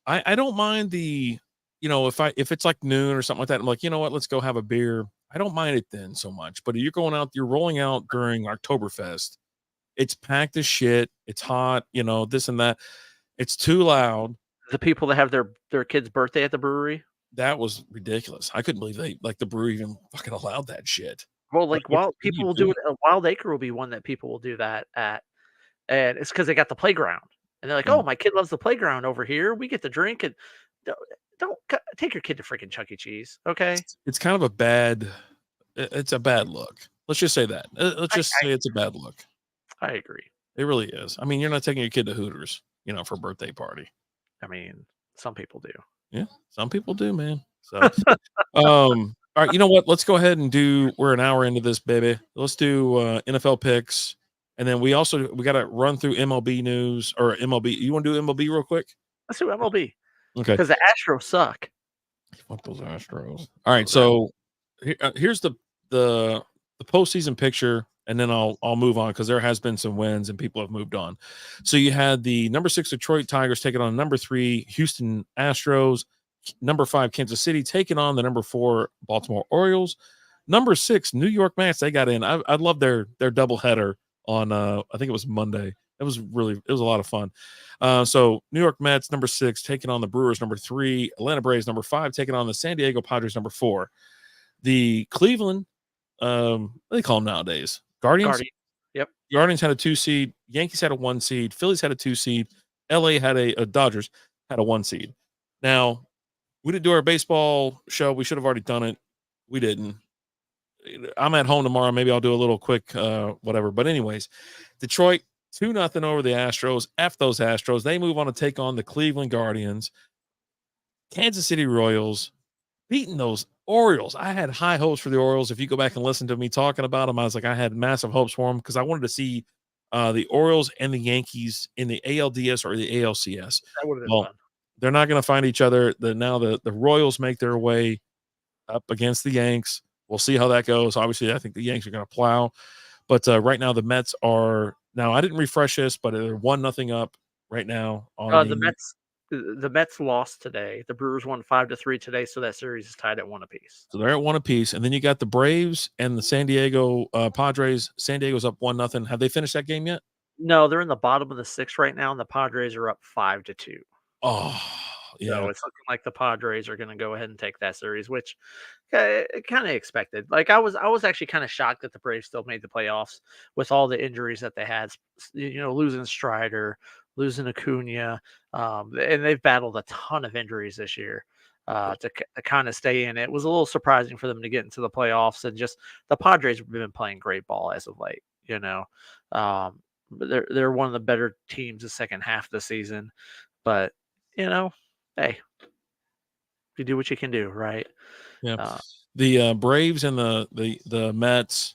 I don't mind the, if it's like noon or something like that, I'm like, you know what, let's go have a beer. I don't mind it then so much. But you're rolling out during Oktoberfest. It's packed as shit. It's hot, this and that. It's too loud. The people that have their kid's birthday at the brewery. That was ridiculous. I couldn't believe the brewery even fucking allowed that shit. Well, like Wild people will do it. Wild Acre will be one that people will do that at, and it's because they got the playground, and they're like, "Oh, my kid loves the playground over here. We get to drink and don't take your kid to freaking Chuck E. Cheese." Okay, it's kind of a bad. It's a bad look. Let's just say that. Let's just say it's a bad look. I agree. It really is. I mean, you're not taking your kid to Hooters, for a birthday party. I mean, some people do. Yeah, some people do, man. So, all right, you know what? Let's go ahead and we're an hour into this, baby. Let's do NFL picks. And then we got to run through MLB news or MLB. You want to do MLB real quick? Let's do MLB. Okay. Because the Astros suck. Fuck those Astros. All right. So here's the postseason picture, and then I'll move on because there has been some wins and people have moved on. So you had the number 6 Detroit Tigers taking on number 3 Houston Astros, number 5 Kansas City taking on the number 4 Baltimore Orioles, number 6 New York Mets. They got in. I love their doubleheader on I think it was Monday. It was a lot of fun. So New York Mets number 6 taking on the Brewers number 3, Atlanta Braves number 5 taking on the San Diego Padres number 4. The Cleveland, what do they call them nowadays? Guardians. Yep. Guardians had a 2 seed. Yankees had a 1 seed. Phillies had a 2 seed. LA had a Dodgers had a 1 seed. Now, we didn't do our baseball show. We should have already done it. We didn't. I'm at home tomorrow. Maybe I'll do a little quick whatever. But anyways, Detroit 2-0 over the Astros. F those Astros. They move on to take on the Cleveland Guardians. Kansas City Royals beating those Orioles. I had high hopes for the Orioles. If you go back and listen to me talking about them, I was like, I had massive hopes for them because I wanted to see the Orioles and the Yankees in the ALDS or the ALCS. That would have been fun. They're not going to find each other. Now the Royals make their way up against the Yanks. We'll see how that goes. Obviously, I think the Yanks are going to plow. But right now, the Mets are – now, I didn't refresh this, but they're 1-0 up right now. On the Mets lost today. The Brewers won 5-3 today, so that series is tied at 1 apiece. So they're at 1 apiece. And then you got the Braves and the San Diego Padres. San Diego's up 1-0. Have they finished that game yet? No, they're in the bottom of the 6th right now, and the Padres are up 5-2. Oh, Yeah. So it's looking like the Padres are going to go ahead and take that series, which kind of expected. Like I was actually kind of shocked that the Braves still made the playoffs with all the injuries that they had. Losing Strider, losing Acuna, and they've battled a ton of injuries this year. To kind of stay in, it was a little surprising for them to get into the playoffs, and just the Padres have been playing great ball as of late. But they're one of the better teams the second half of the season. But hey, you do what you can do, right? Yeah. The Braves and the Mets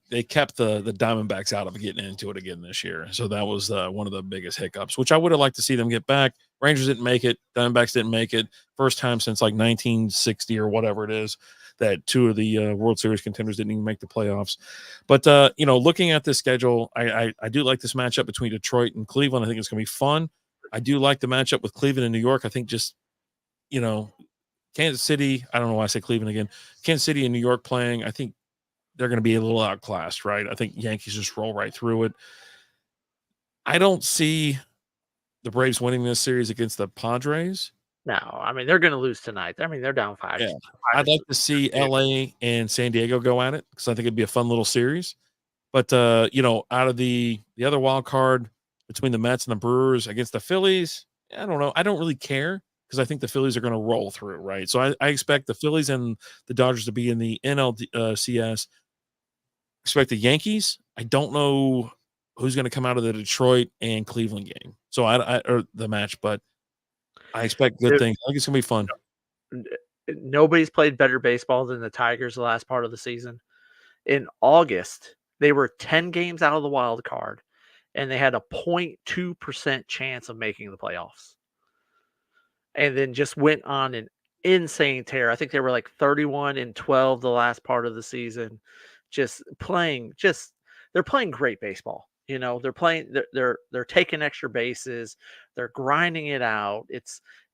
they kept the Diamondbacks out of getting into it again this year. So that was one of the biggest hiccups, which I would have liked to see them get back. Rangers didn't make it. Diamondbacks didn't make it. First time since like 1960 or whatever it is that two of the World Series contenders didn't even make the playoffs. But looking at this schedule, I do like this matchup between Detroit and Cleveland. I think it's going to be fun. I do like the matchup with Cleveland and New York. I think just Kansas City, I don't know why I say Cleveland again. Kansas City and New York playing, I think they're going to be a little outclassed, right? I think Yankees just roll right through it. I don't see the Braves winning this series against the Padres. No, I mean, they're going to lose tonight. I mean, they're down 5. Yeah. I'd like to see LA and San Diego go at it because I think it'd be a fun little series. But, out of the other wild card between the Mets and the Brewers against the Phillies, I don't know. I don't really care because I think the Phillies are going to roll through, right? So I expect the Phillies and the Dodgers to be in the NLCS. Expect the Yankees. I don't know who's going to come out of the Detroit and Cleveland game. So or the match, but I expect good things. I think it's going to be fun. Nobody's played better baseball than the Tigers the last part of the season. In August, they were 10 games out of the wild card, and they had a 0.2% chance of making the playoffs. And then just went on an insane tear. I think they were like 31-12 the last part of the season. They're playing great baseball. They're playing. They're taking extra bases. They're grinding it out.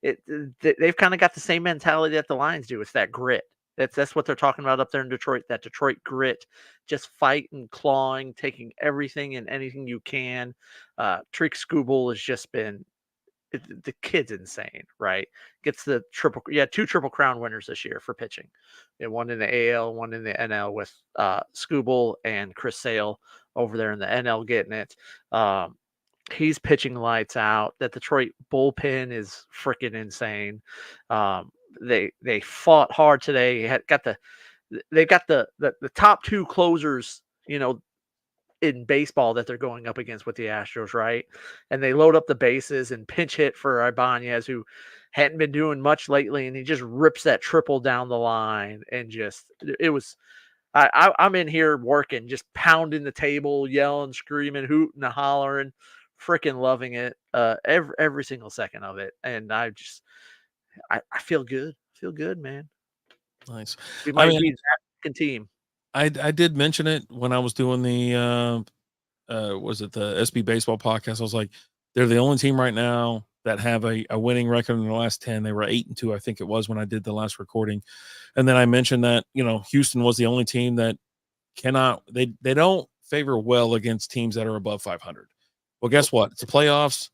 They've kind of got the same mentality that the Lions do. It's that grit. That's what they're talking about up there in Detroit. That Detroit grit, just fighting, clawing, taking everything and anything you can. Trick Skubal has just been. The kid's insane, right? Gets the two Triple Crown winners this year for pitching, and one in the AL, one in the NL with Skubal and Chris Sale over there in the NL getting it. He's pitching lights out. That Detroit bullpen is freaking insane. They fought hard today. They got the top 2 closers, in baseball that they're going up against with the Astros, right? And they load up the bases and pinch hit for Ibanez, who hadn't been doing much lately, and he just rips that triple down the line. And I'm in here working, just pounding the table, yelling, screaming, hooting, and hollering, freaking loving it, every single second of it. And I feel good. Feel good, man. Nice. We might be that fucking team. I did mention it when I was doing the was it the SB Baseball podcast? I was like, they're the only team right now that have a winning record in the last 10. They were 8-2, I think it was, when I did the last recording. And then I mentioned that, Houston was the only team that they don't favor well against teams that are above 500. Well, guess what? It's the playoffs.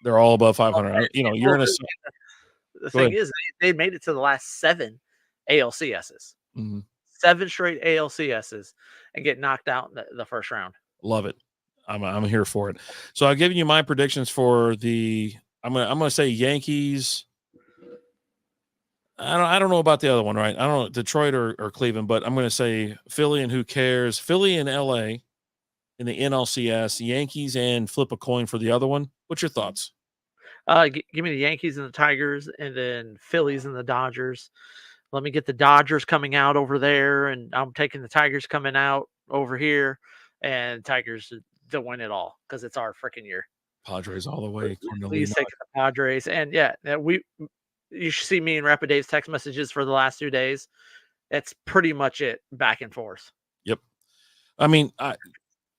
They're all above 500. You're in a. The thing is, they made it to the last 7 ALCSs. Mm-hmm. 7 straight ALCSs and get knocked out in the first round. Love it. I'm here for it. So I've given you my predictions for I'm gonna say Yankees. I don't know about the other one, right? I don't know Detroit or Cleveland, but I'm gonna say Philly and who cares? Philly and LA in the NLCS, Yankees and flip a coin for the other one. What's your thoughts? Give me the Yankees and the Tigers, and then Phillies and the Dodgers. Let me get the Dodgers coming out over there, and I'm taking the Tigers coming out over here, and Tigers to win it all because it's our freaking year. Padres all the way. Please take the Padres, and you should see me and Rapid Dave's text messages for the last 2 days. That's pretty much it, back and forth. Yep. I mean,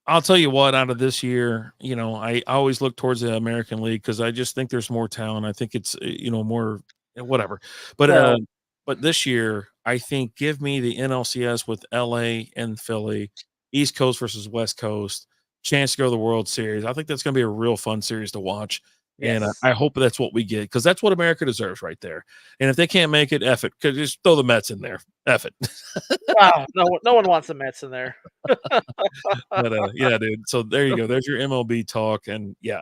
I'll tell you what, out of this year, I always look towards the American League because I just think there's more talent. I think it's, more whatever. But this year, I think give me the NLCS with LA and Philly, East Coast versus West Coast, chance to go to the World Series. I think that's going to be a real fun series to watch. And Yes. I hope that's what we get, because that's what America deserves right there. And if they can't make it, F it. Just throw the Mets in there. F it. Wow, no one wants the Mets in there. But yeah, dude. So there you go. There's your MLB talk. And yeah,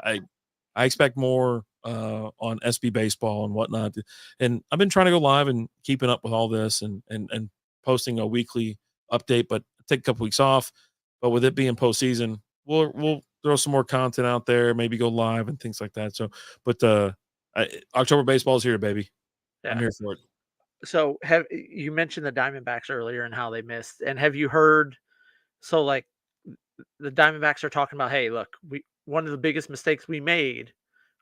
I expect more on SB baseball and whatnot. And I've been trying to go live and keeping up with all this and posting a weekly update, but take a couple weeks off. But with it being postseason, we'll throw some more content out there, maybe go live and things like that. So, but October baseball is here, baby. I'm Yeah. here for it. So have you mentioned the Diamondbacks earlier and how they missed, and have you heard? So like the Diamondbacks are talking about, hey, look, one of the biggest mistakes we made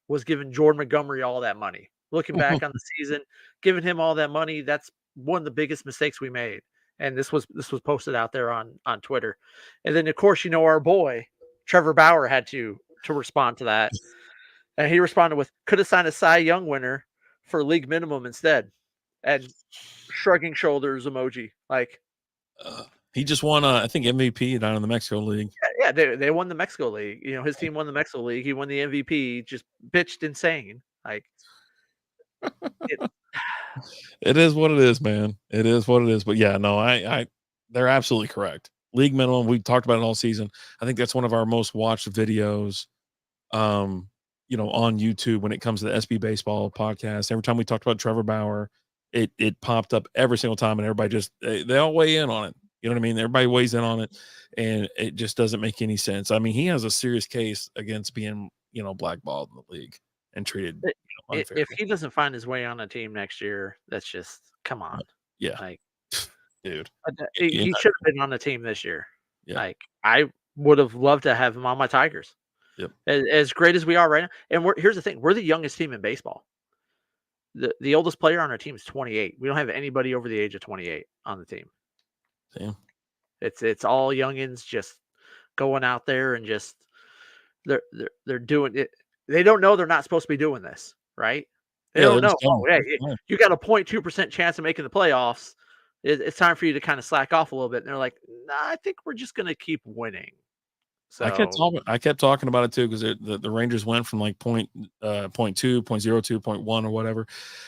was giving Jordan Montgomery all that money. Looking back on the season, giving him all that money, that's one of the biggest mistakes we made. And this was posted out there on Twitter. And then of course, our boy Trevor Bauer had to respond to that. And he responded with, could have signed a Cy Young winner for league minimum instead. And shrugging shoulders emoji. Like He just won, I think, MVP down in the Mexico League. yeah, they won the Mexico League. His team won the Mexico League. He won the MVP. Just bitched insane. Like It is what it is, man. It is what it is. But yeah, no, they're absolutely correct. League minimum. We talked about it all season. I think that's one of our most watched videos, on YouTube when it comes to the SB Baseball podcast. Every time we talked about Trevor Bauer, it popped up every single time, and everybody just they all weigh in on it. You know what I mean? Everybody weighs in on it, and it just doesn't make any sense. I mean, he has a serious case against being, blackballed in the league and treated unfairly. if he doesn't find his way on a team next year, that's just come on. Yeah, Like dude, he should have been on the team this year. Yeah. Like I would have loved to have him on my Tigers. Yep. As great as we are right now, and here's the thing: we're the youngest team in baseball. The oldest player on our team is 28. We don't have anybody over the age of 28 on the team. Damn. It's all youngins just going out there and just they're doing it. They don't know they're not supposed to be doing this, right? They don't know. Oh, hey, you got a 0.2% chance of making the playoffs. It's time for you to kind of slack off a little bit. And they're like, nah, I think we're just going to keep winning. So I kept talking about it too, because the Rangers went from like 0.2, 0.02, 0.1 or whatever,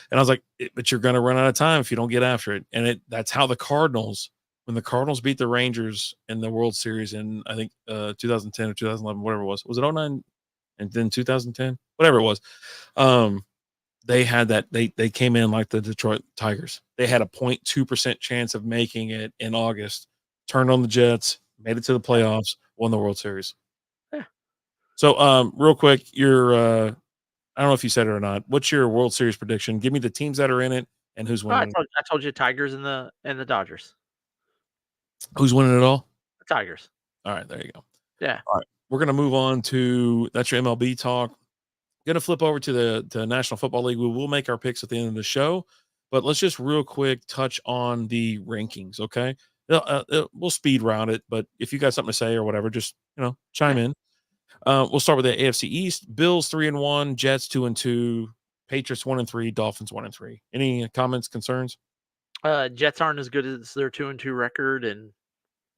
and I was like, but you're going to run out of time if you don't get after it. And that's how the Cardinals, when the Cardinals beat the Rangers in the World Series in, I think 2010 or 2011, whatever it was it 09 and then 2010, whatever it was, they had that they came in like the Detroit Tigers. They had a 0.2% chance of making it in August, turned on the Jets, made it to the playoffs, won the World Series. Yeah. So, real quick, I don't know if you said it or not. What's your World Series prediction? Give me the teams that are in it and who's winning. I told you Tigers and the Dodgers. Who's winning it all? The Tigers. All right, there you go. Yeah. All right, we're gonna move on to that's your MLB talk. Gonna flip over to the National Football League. We will make our picks at the end of the show, but let's just real quick touch on the rankings, okay? We'll speed round it, but if you got something to say or whatever, just chime in. We'll start with the AFC East. Bills 3-1, Jets 2-2, Patriots 1-3, Dolphins 1-3. Any comments, concerns? Jets aren't as good as their 2-2 record, and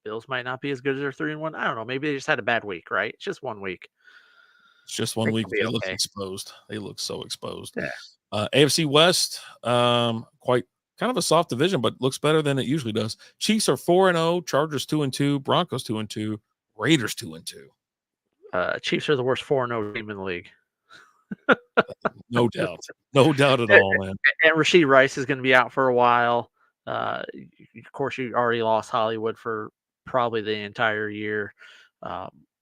Bills might not be as good as their 3-1. I don't know. Maybe they just had a bad week, right? It's just 1 week. It's just 1 week. They look okay. exposed. They look so exposed. Yeah. AFC West, quite kind of a soft division, but looks better than it usually does. Chiefs are 4-0, Chargers 2-2, Broncos 2-2, Raiders 2-2. Chiefs are the worst 4-0 team in the league. No doubt. No doubt at all, man. And Rashee Rice is going to be out for a while. Of course, you already lost Hollywood for probably the entire year.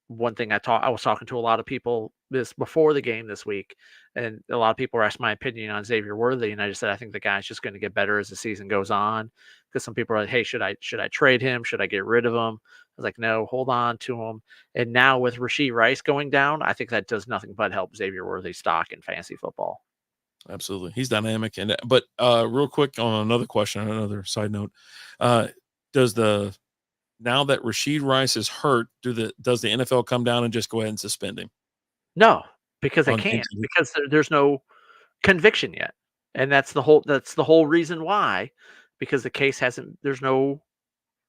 One thing I was talking to a lot of people before the game this week, and a lot of people were asking my opinion on Xavier Worthy, and I just said I think the guy's just going to get better as the season goes on. Because some people are like, "Hey, should I trade him? Should I get rid of him?" I was like, "No, hold on to him." And now with Rashee Rice going down, I think that does nothing but help Xavier Worthy's stock in fantasy football. Absolutely, he's dynamic. But real quick on another question, another side note, now that Rashee Rice is hurt, does the NFL come down and just go ahead and suspend him? No, because they can't, because there's no conviction yet, and that's the whole reason why, because the case there's no.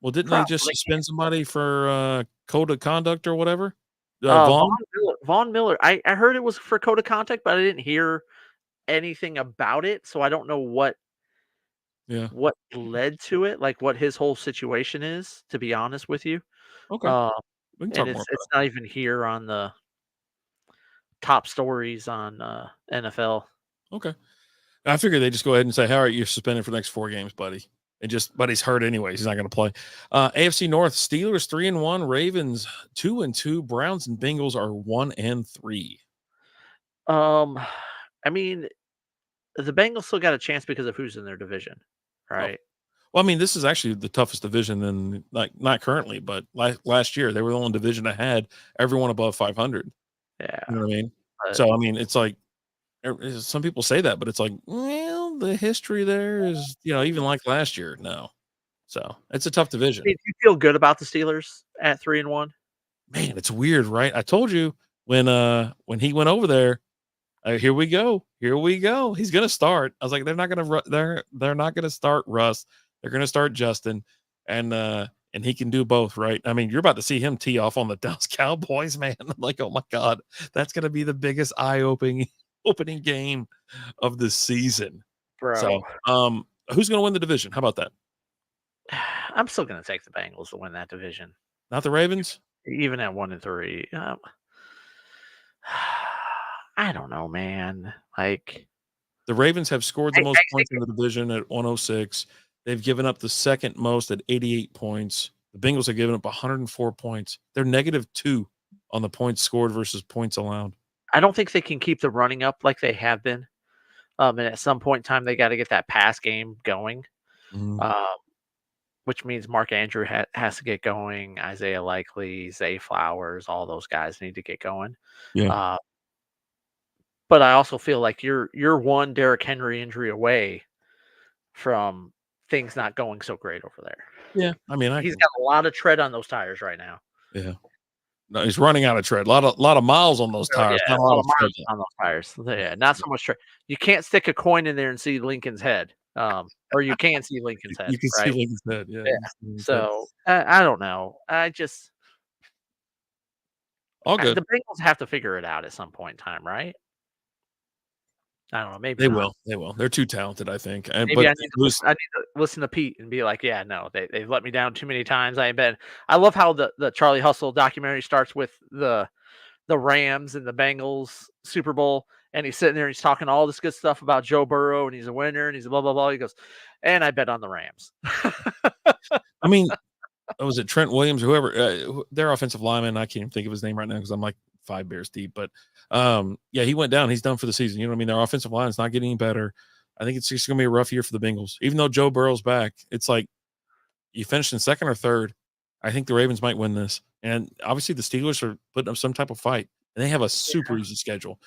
Well, didn't they just suspend somebody for code of conduct or whatever? Vaughn Von Miller, I heard it was for code of contact, but I didn't hear anything about it, so I don't know what Yeah. led to it, like what his whole situation is, to be honest with you. Okay. Uh, We can and talk more it's about not even here on the top stories on NFL. it. Okay. I figure they just go ahead and say, all right, you're suspended for the next 4 games, buddy. And just, but he's hurt anyways. He's not going to play. AFC North, Steelers 3-1, Ravens 2-2, Browns and Bengals are 1-3. I mean, the Bengals still got a chance because of who's in their division, right? Well, I mean, this is actually the toughest division in, like, not currently, but last year they were the only division that had everyone above 500. Yeah. You know what I mean? But So, I mean, it's like, some people say that, but it's like, well, the history there is, even like last year, no. So it's a tough division. do you feel good about the Steelers at 3-1? Man, it's weird, right? I told you when he went over there, here we go. He's gonna start. I was like, they're not gonna start Russ. They're gonna start Justin, and he can do both, right? I mean, you're about to see him tee off on the Dallas Cowboys, man. I'm like, oh my god, that's gonna be the biggest opening game of the season. Bro. So, who's gonna win the division? How about that? I'm still gonna take the Bengals to win that division. Not the Ravens? Even at 1-3. I don't know, man. Like, the Ravens have scored the most points in think the division at 106. They've given up the second most at 88 points. The Bengals have given up 104 points. They're -2 on the points scored versus points allowed. I don't think they can keep the running up like they have been. And at some point in time, they got to get that pass game going, which means Mark Andrew has to get going. Isaiah Likely, Zay Flowers, all those guys need to get going. Yeah. But I also feel like you're one Derrick Henry injury away from things not going so great over there. Yeah. I mean, he's got a lot of tread on those tires right now. Yeah. No, he's running out of tread. A lot of miles on those tires. Yeah, not a lot of tread on those tires. Yeah, not so much tread. You can't stick a coin in there and see Lincoln's head. Or you can see Lincoln's head. You can right? see Lincoln's head. Yeah. So I don't know. All good. The Bengals have to figure it out at some point in time, right? I don't know. Maybe they not. will. They will. They're too talented, I think. Maybe I need to listen to Pete and be like, yeah, no, they've let me down too many times. I love how the Charlie Hustle documentary starts with the Rams and the Bengals Super Bowl, and he's sitting there and he's talking all this good stuff about Joe Burrow and he's a winner and he's a blah blah blah. He goes, and I bet on the Rams. I mean, was it Trent Williams or whoever? Their offensive lineman. I can't even think of his name right now because I'm like 5 beers deep. But yeah, he went down. He's done for the season. You know what I mean? Their offensive line is not getting any better. I think it's just going to be a rough year for the Bengals. Even though Joe Burrow's back, it's like you finished in second or third. I think the Ravens might win this. And obviously the Steelers are putting up some type of fight. And they have a super easy schedule.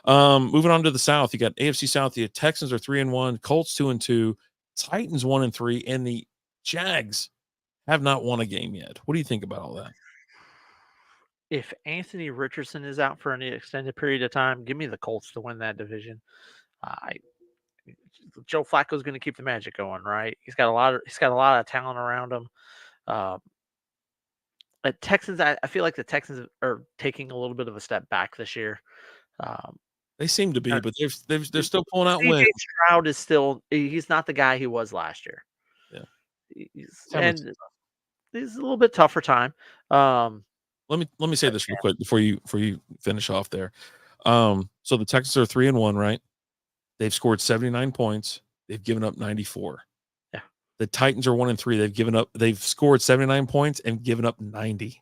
Moving on to the South, you got AFC South. The Texans are 3-1, Colts 2-2, Titans 1-3, and the Jags have not won a game yet. What do you think about all that? If Anthony Richardson is out for an extended period of time, give me the Colts to win that division. Joe Flacco's going to keep the magic going, right? He's got a lot of talent around him. At Texans, I feel like the Texans are taking a little bit of a step back this year. They seem to be, but they're still pulling out wins. Stroud is he's not the guy he was last year. Yeah, he's a little bit tougher time. Let me say this real quick before you finish off there. So the Texans are 3-1, right? They've scored 79 points. They've given up 94. Yeah. The Titans are 1-3. They've scored 79 points and given up 90.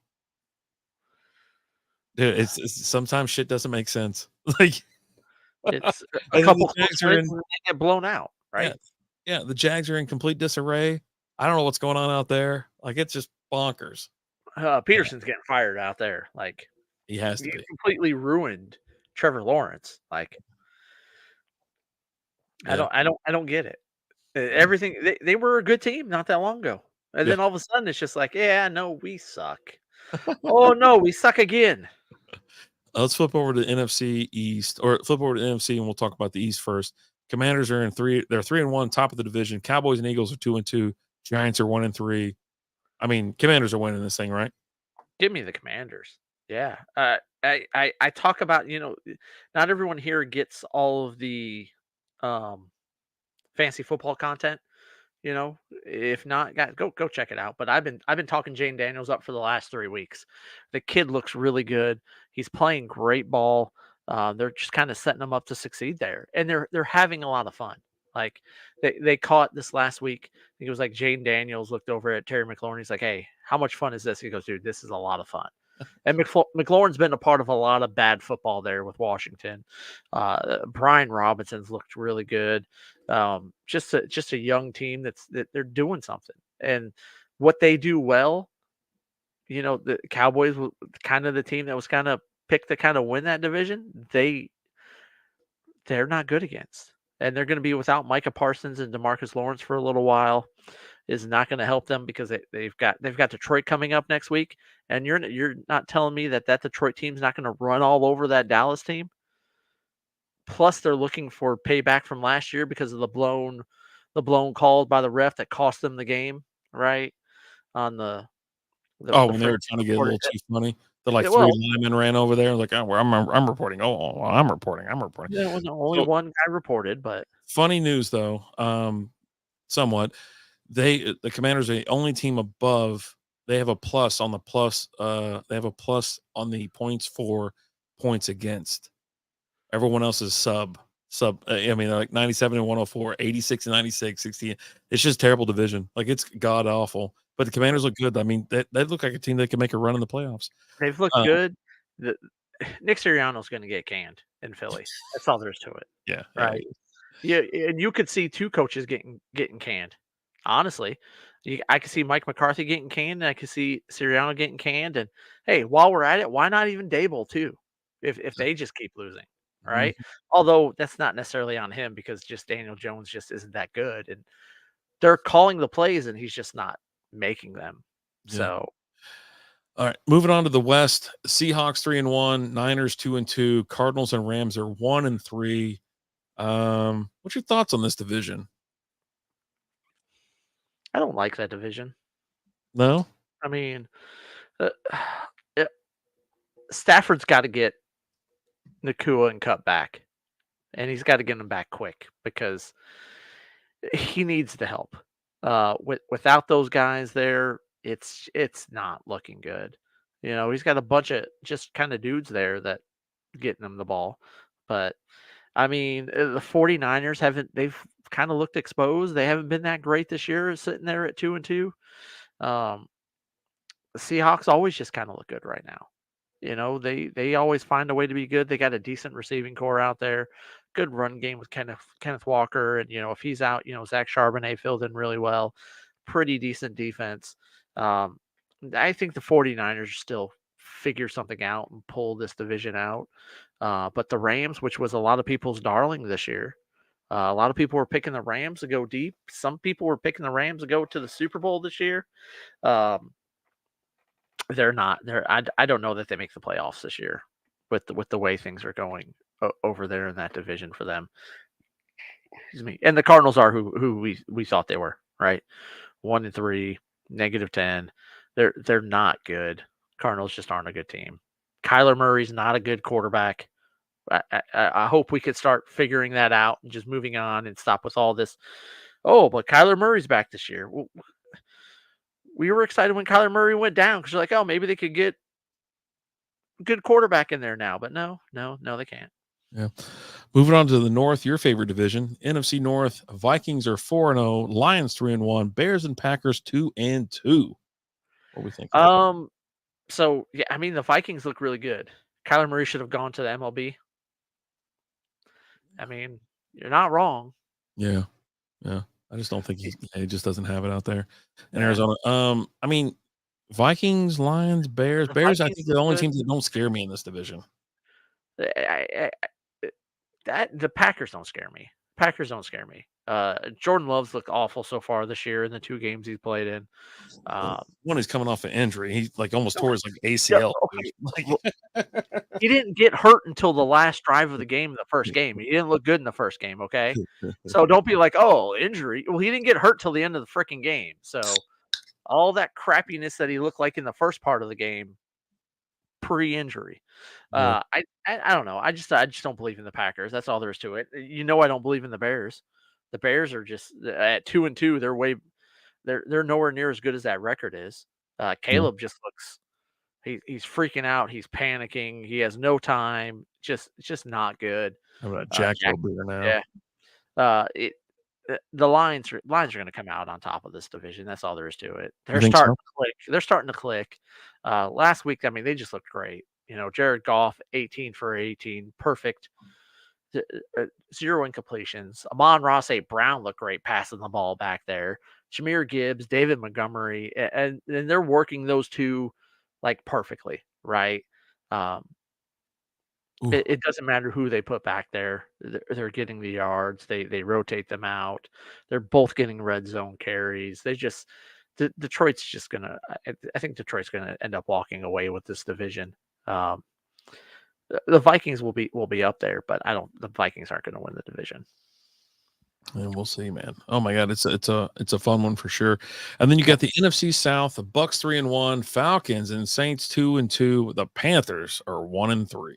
Dude, it's sometimes shit doesn't make sense. Like it's a couple wins and they get blown out, right? Yeah, the Jags are in complete disarray. I don't know what's going on out there. Like it's just bonkers. Peterson's getting fired out there. Like he has to be. Completely ruined Trevor Lawrence. Like I don't get it. Everything they were a good team not that long ago. And then all of a sudden it's just like, yeah, no, we suck. Oh no, we suck again. Let's flip over to NFC East, or flip over to NFC, and we'll talk about the East first. Commanders are they're 3-1, top of the division. Cowboys and Eagles are 2-2. Giants are 1-3. I mean, Commanders are winning this thing, right? Give me the Commanders. Yeah. I talk about, not everyone here gets all of the um fancy football content. If not, guys, go check it out. But I've been talking Jane Daniels up for the last 3 weeks. The kid looks really good. He's playing great ball. They're just kind of setting him up to succeed there, and they're having a lot of fun. Like they caught this last week. I think it was like Jane Daniels looked over at Terry McLaurin. He's like, "Hey, how much fun is this?" He goes, "Dude, this is a lot of fun." And McLaurin's been a part of a lot of bad football there with Washington. Brian Robinson's looked really good. Just a young team that they're doing something. And what they do well, the Cowboys were kind of the team that was kind of picked to kind of win that division. They're not good against. And they're going to be without Micah Parsons and DeMarcus Lawrence for a little while. Is not going to help them because they've got Detroit coming up next week, and you're not telling me that Detroit team's not going to run all over that Dallas team. Plus, they're looking for payback from last year because of the blown call by the ref that cost them the game, right? On the when they were trying to get a little too funny, the like three linemen ran over there. Like, I'm reporting. I'm reporting. There was only one guy reported, but funny news though. Somewhat. The Commanders are the only team above. They have a plus on the plus. They have a plus on the points for, points against. Everyone else is sub. I mean, they're like 97 and 104, 86 and 96, 60. It's just terrible division. Like, it's god awful. But the Commanders look good. I mean, they look like a team that can make a run in the playoffs. They've looked good. Nick Sirianni's going to get canned in Philly. That's all there is to it. Yeah. Right. Yeah, and you could see two coaches getting canned. Honestly, I could see Mike McCarthy getting canned, and I could see Sirianni getting canned. And hey, while we're at it, why not even Dable too? If they just keep losing, right? Mm-hmm. Although that's not necessarily on him because just Daniel Jones just isn't that good, and they're calling the plays, and he's just not making them. Yeah. So, all right, moving on to the West. Seahawks 3-1, Niners 2-2, Cardinals and Rams are 1-3. What's your thoughts on this division? I don't like that division. No, I mean, Stafford's got to get Nakua and Cut back, and he's got to get him back quick because he needs the help. Without those guys there, it's not looking good. He's got a bunch of just kind of dudes there that getting him the ball, but I mean, the 49ers they've kind of looked exposed. They haven't been that great this year, sitting there at 2-2. The Seahawks always just kind of look good right now. They always find a way to be good. They got a decent receiving core out there, good run game with Kenneth Walker, and if he's out, Zach Charbonnet filled in really well. Pretty decent defense. I think the 49ers still figure something out and pull this division out. But the Rams, which was a lot of people's darling this year, a lot of people were picking the Rams to go deep. Some people were picking the Rams to go to the Super Bowl this year. They're not. I don't know that they make the playoffs this year with the way things are going over there in that division for them. Excuse me. And the Cardinals are who we thought they were, right? 1-3, -10. They're not good. Cardinals just aren't a good team. Kyler Murray's not a good quarterback. I hope we could start figuring that out and just moving on and stop with all this. Oh, but Kyler Murray's back this year. We were excited when Kyler Murray went down because you're like, oh, maybe they could get a good quarterback in there now. But no, they can't. Yeah. Moving on to the North, your favorite division, NFC North. Vikings are 4-0, Lions 3-1, Bears and Packers 2-2. What do we think? So yeah, I mean the Vikings look really good. Kyler Murray should have gone to the MLB. I mean, you're not wrong. Yeah. I just don't think he just doesn't have it out there in Arizona. I mean, Vikings, Lions, Bears. Bears, I think they're the only teams that don't scare me in this division. The Packers don't scare me. Jordan Love's looked awful so far this year in the 2 games he's played in. One is coming off an injury. He almost tore his ACL. He didn't get hurt until the last drive of the game, the first game. He didn't look good in the first game, okay? So don't be like, oh, injury. Well, he didn't get hurt till the end of the freaking game. So all that crappiness that he looked like in the first part of the game pre-injury. Right. I don't know. I just don't believe in the Packers. That's all there is to it. I don't believe in the Bears. The Bears are just at 2-2. They're nowhere near as good as that record is. Yeah. Caleb just looks he's freaking out. He's panicking. He has no time. It's just not good. How about Jack, Jack Beer now? yeah. It the lines are going to come out on top of this division. That's all there is to it. You They're think starting so? to click. They're starting to click. Last week, I mean, they just looked great. Jared Goff, 18 for 18, perfect. 0 incompletions. Amon-Ra St. Brown looked great passing the ball back there. Jahmyr Gibbs, David Montgomery, and they're working those two like perfectly, right? Um, it doesn't matter who they put back there. They're getting the yards. They rotate them out. They're both getting red zone carries. Detroit's just gonna. I think Detroit's gonna end up walking away with this division. Um, the Vikings will be up there, but the Vikings aren't going to win the division. And we'll see, man. Oh my God, it's a fun one for sure. And then you got the NFC South, the Bucks 3-1, Falcons and Saints 2-2. The Panthers are 1-3.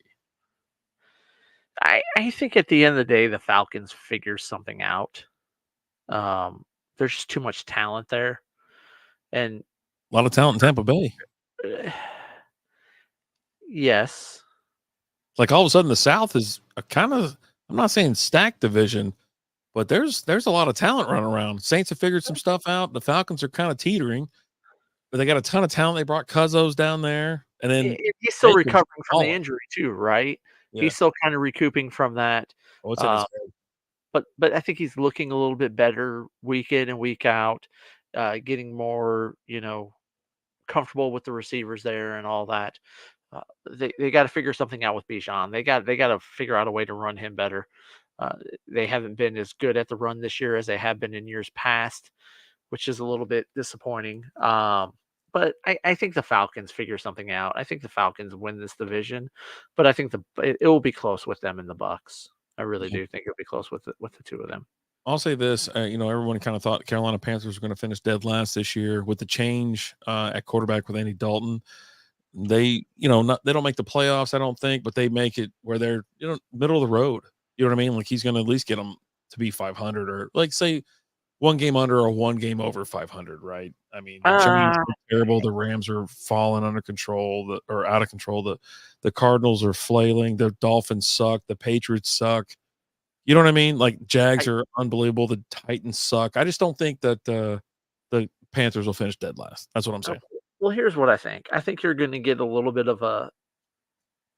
I think at the end of the day, the Falcons figure something out. There's just too much talent there, and A lot of talent in Tampa Bay. Yes. Like all of a sudden, the South is a kind of, I'm not saying stacked division, but there's a lot of talent running around. Saints have figured some stuff out. The Falcons are kind of teetering, but they got a ton of talent. They brought Cuzzo's down there, and then he's still Baker's recovering from the balling. injury too, right? Yeah. He's still kind of recouping from that. Oh, it's in his head. But I think he's looking a little bit better week in and week out, getting more, comfortable with the receivers there and all that. They got to figure something out with Bijan. They got to figure out a way to run him better. They haven't been as good at the run this year as they have been in years past, which is a little bit disappointing. But I think the Falcons figure something out. I think the Falcons win this division, but I think it will be close with them and the Bucks. I really do think it'll be close with the two of them. I'll say this, everyone kind of thought Carolina Panthers were going to finish dead last this year with the change at quarterback with Andy Dalton. They, they don't make the playoffs, I don't think, but they make it where they're, middle of the road. You know what I mean? Like he's going to at least get them to be 500 or like say one game under or one game over 500, right? I mean, the Giants are terrible. The Rams are falling under control or out of control. The Cardinals are flailing. The Dolphins suck. The Patriots suck. You know what I mean? Like Jags are unbelievable. The Titans suck. I just don't think that the Panthers will finish dead last. That's what I'm saying. Well, here's what I think. I think you're going to get a little bit of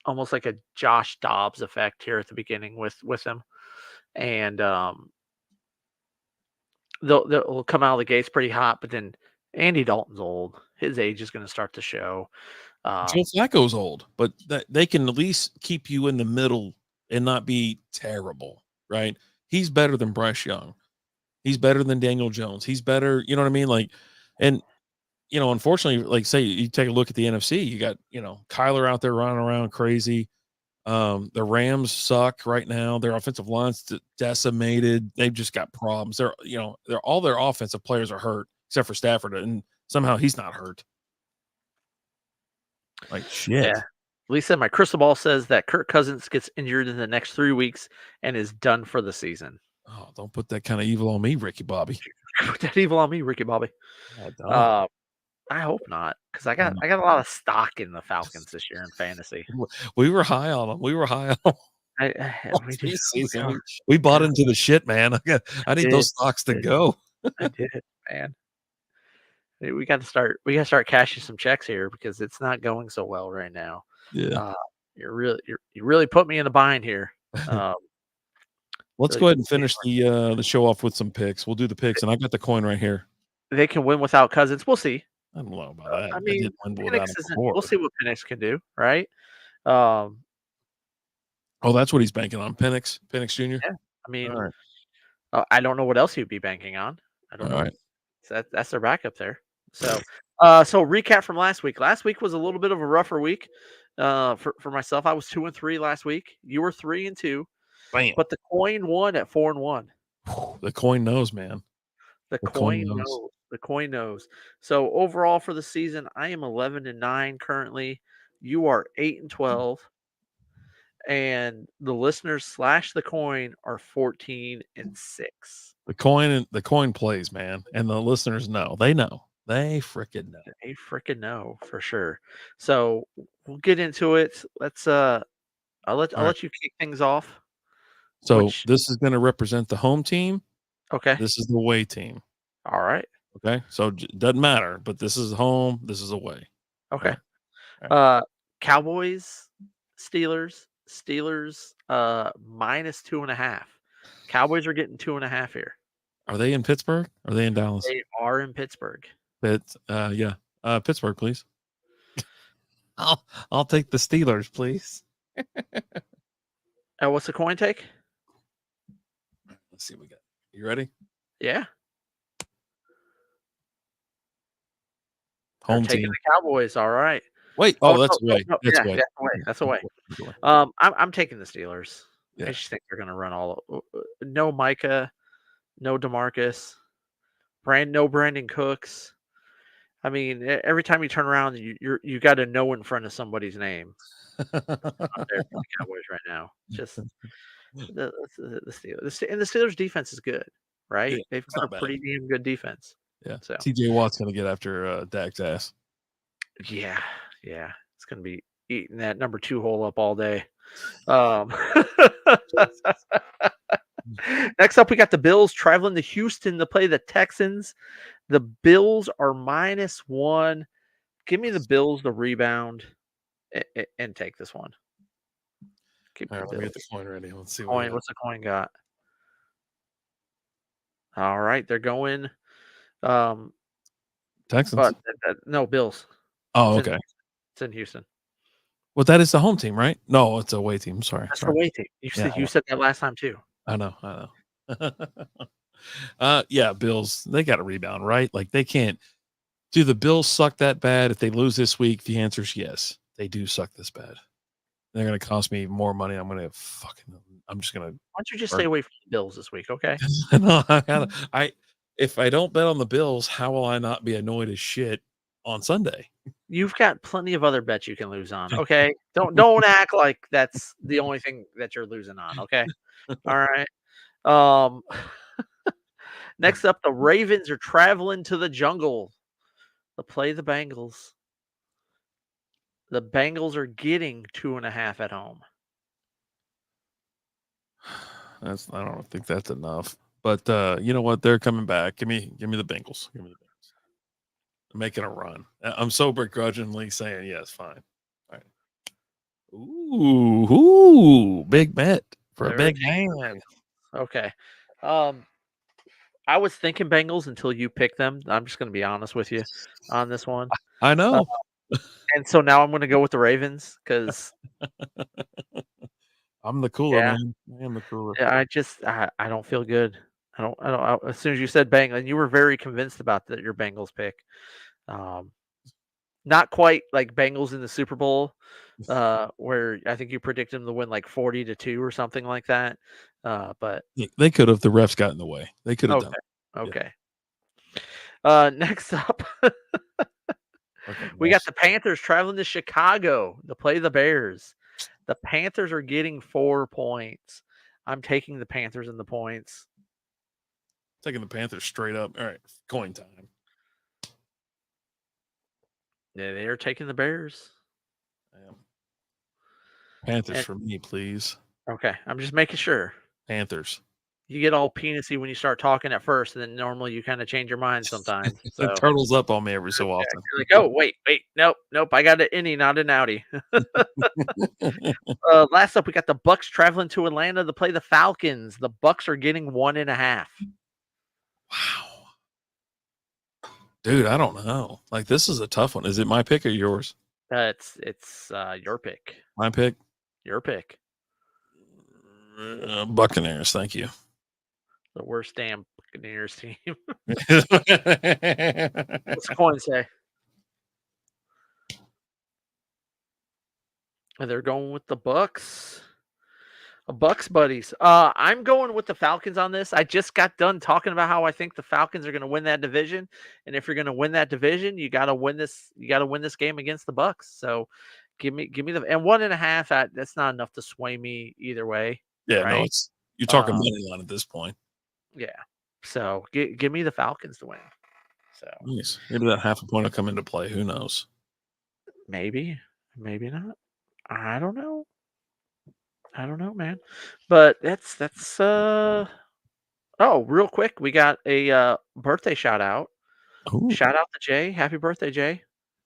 almost like a Josh Dobbs effect here at the beginning with him, and they'll come out of the gates pretty hot. But then Andy Dalton's old. His age is going to start to show. Joe Flacco's old, but they can at least keep you in the middle and not be terrible, right? He's better than Bryce Young. He's better than Daniel Jones. He's better, you know what I mean? Like, and unfortunately, like say you take a look at the NFC, you got, Kyler out there running around crazy. The Rams suck right now. Their offensive line's decimated. They've just got problems. They're all their offensive players are hurt except for Stafford, and somehow he's not hurt. Like shit. Yeah. Lisa, my crystal ball says that Kirk Cousins gets injured in the next 3 weeks and is done for the season. Oh, don't put that kind of evil on me, Ricky Bobby. Put that evil on me, Ricky Bobby. I hope not, because I got a lot of stock in the Falcons this year in fantasy. We were high on them. We bought into the shit, man. I need those stocks to go. I did, man. We got to start cashing some checks here because it's not going so well right now. Yeah, you really put me in a bind here. Let's go ahead and finish the show off with some picks. We'll do the picks, and I got the coin right here. They can win without Cousins. We'll see. I don't know about that. I mean, we'll see what Penix can do, right? Oh, that's what he's banking on, Penix Jr. Yeah, I mean, I don't know what else he'd be banking on. I don't know. Right. So that's their backup there. So, recap from last week. Last week was a little bit of a rougher week for myself. I was 2-3 last week. You were 3-2. Bam. But the coin won at 4-1. The coin knows, man. The coin knows. The coin knows. So overall for the season, I am 11-9 currently. You are 8-12, and the listeners / the coin are 14-6. The coin plays, man, and the listeners know. They know. They freaking know. They freaking know for sure. So we'll get into it. Let's I'll let you kick things off. So this is going to represent the home team. Okay. This is the away team. All right. Okay. So it doesn't matter, but this is home. This is away. Okay. All right. Cowboys, Steelers, -2.5. Cowboys are getting 2.5 here. Are they in Pittsburgh? Are they in Dallas? They are in Pittsburgh. Yeah. Pittsburgh, please. I'll take the Steelers, please. What's the coin take? Let's see what we got. You ready? Yeah. Home taking team. the Cowboys. All right. Wait. Oh, that's away. That's away. That's away. I'm taking the Steelers. Yeah. I just think they're going to run all. No Micah, no DeMarcus, no Brandon Cooks. I mean, every time you turn around, you got to know in front of somebody's name. Out there for the Cowboys right now. Just the Steelers, and the Steelers' defense is good, right? Yeah, They've got a pretty damn good defense. Yeah. So TJ Watt's going to get after Dak's ass. Yeah. It's going to be eating that number 2 hole up all day. Next up, we got the Bills traveling to Houston to play the Texans. The Bills are -1. Give me the Bills the rebound and take this one. All right, let me get the coin ready. Let's see what's the coin got. All right, they're going. Texans. But no, Bills. Oh, okay. It's in Houston. Well, that is the home team, right? No, it's a away team. Sorry. That's the away team. You said that last time too. I know. Yeah, Bills, they got a rebound, right? Like they can't. Do the Bills suck that bad? If they lose this week, the answer is yes. They do suck this bad. They're going to cost me more money. I'm just going to. Why don't you just stay away from the Bills this week, okay? No, if I don't bet on the Bills, how will I not be annoyed as shit on Sunday? You've got plenty of other bets you can lose on, okay? Don't act like that's the only thing that you're losing on, okay? All right. Next up, the Ravens are traveling to the jungle to play the Bengals. The Bengals are getting 2.5 at home. I don't think that's enough. But you know what? They're coming back. Give me the Bengals. Give me the Bengals. I'm making a run. I'm so begrudgingly saying yes. Fine. All right. Ooh, big bet for a big man. Okay. I was thinking Bengals until you picked them. I'm just going to be honest with you on this one. I know. And so now I'm going to go with the Ravens because I'm the cooler man. I am the cooler. Yeah, I don't feel good. I don't. As soon as you said Bengals, and you were very convinced about your Bengals pick. Not quite like Bengals in the Super Bowl, where I think you predicted them to win like 40-2 or something like that. But they could have. The refs got in the way. They could have done. Okay. Next up, we got the Panthers traveling to Chicago to play the Bears. The Panthers are getting 4 points. I'm taking the Panthers in the points. Taking the Panthers straight up. All right, coin time. Yeah, they are taking the Bears. Panthers for me, please. Okay, I'm just making sure. Panthers. You get all penisy when you start talking at first, and then normally you kind of change your mind sometimes. So. It turtles up on me every so often. You're like, oh, wait, nope. I got an innie, not an outie. Last up, we got the Bucks traveling to Atlanta to play the Falcons. The Bucks are getting 1.5. Wow. Dude, I don't know. Like, this is a tough one. Is it my pick or yours? It's your pick. My pick? Your pick. Buccaneers, thank you. The worst damn Buccaneers team. What's the coin say? And they're going with the Bucks. Bucks buddies. I'm going with the Falcons on this. I just got done talking about how I think the Falcons are going to win that division, and if you're going to win that division, you got to win this. You got to win this game against the Bucks. So, Give me the and 1.5. That's not enough to sway me either way. Yeah, no, Right? it's you're talking Um, money line at this point. Yeah. So give me the Falcons to win. So Nice. Maybe that half a point will come into play. Who knows? maybe, maybe not. I don't know. I don't know, man. But that's oh, real quick, we got a birthday shout out. Ooh, Shout out to Jay. Happy birthday, Jay.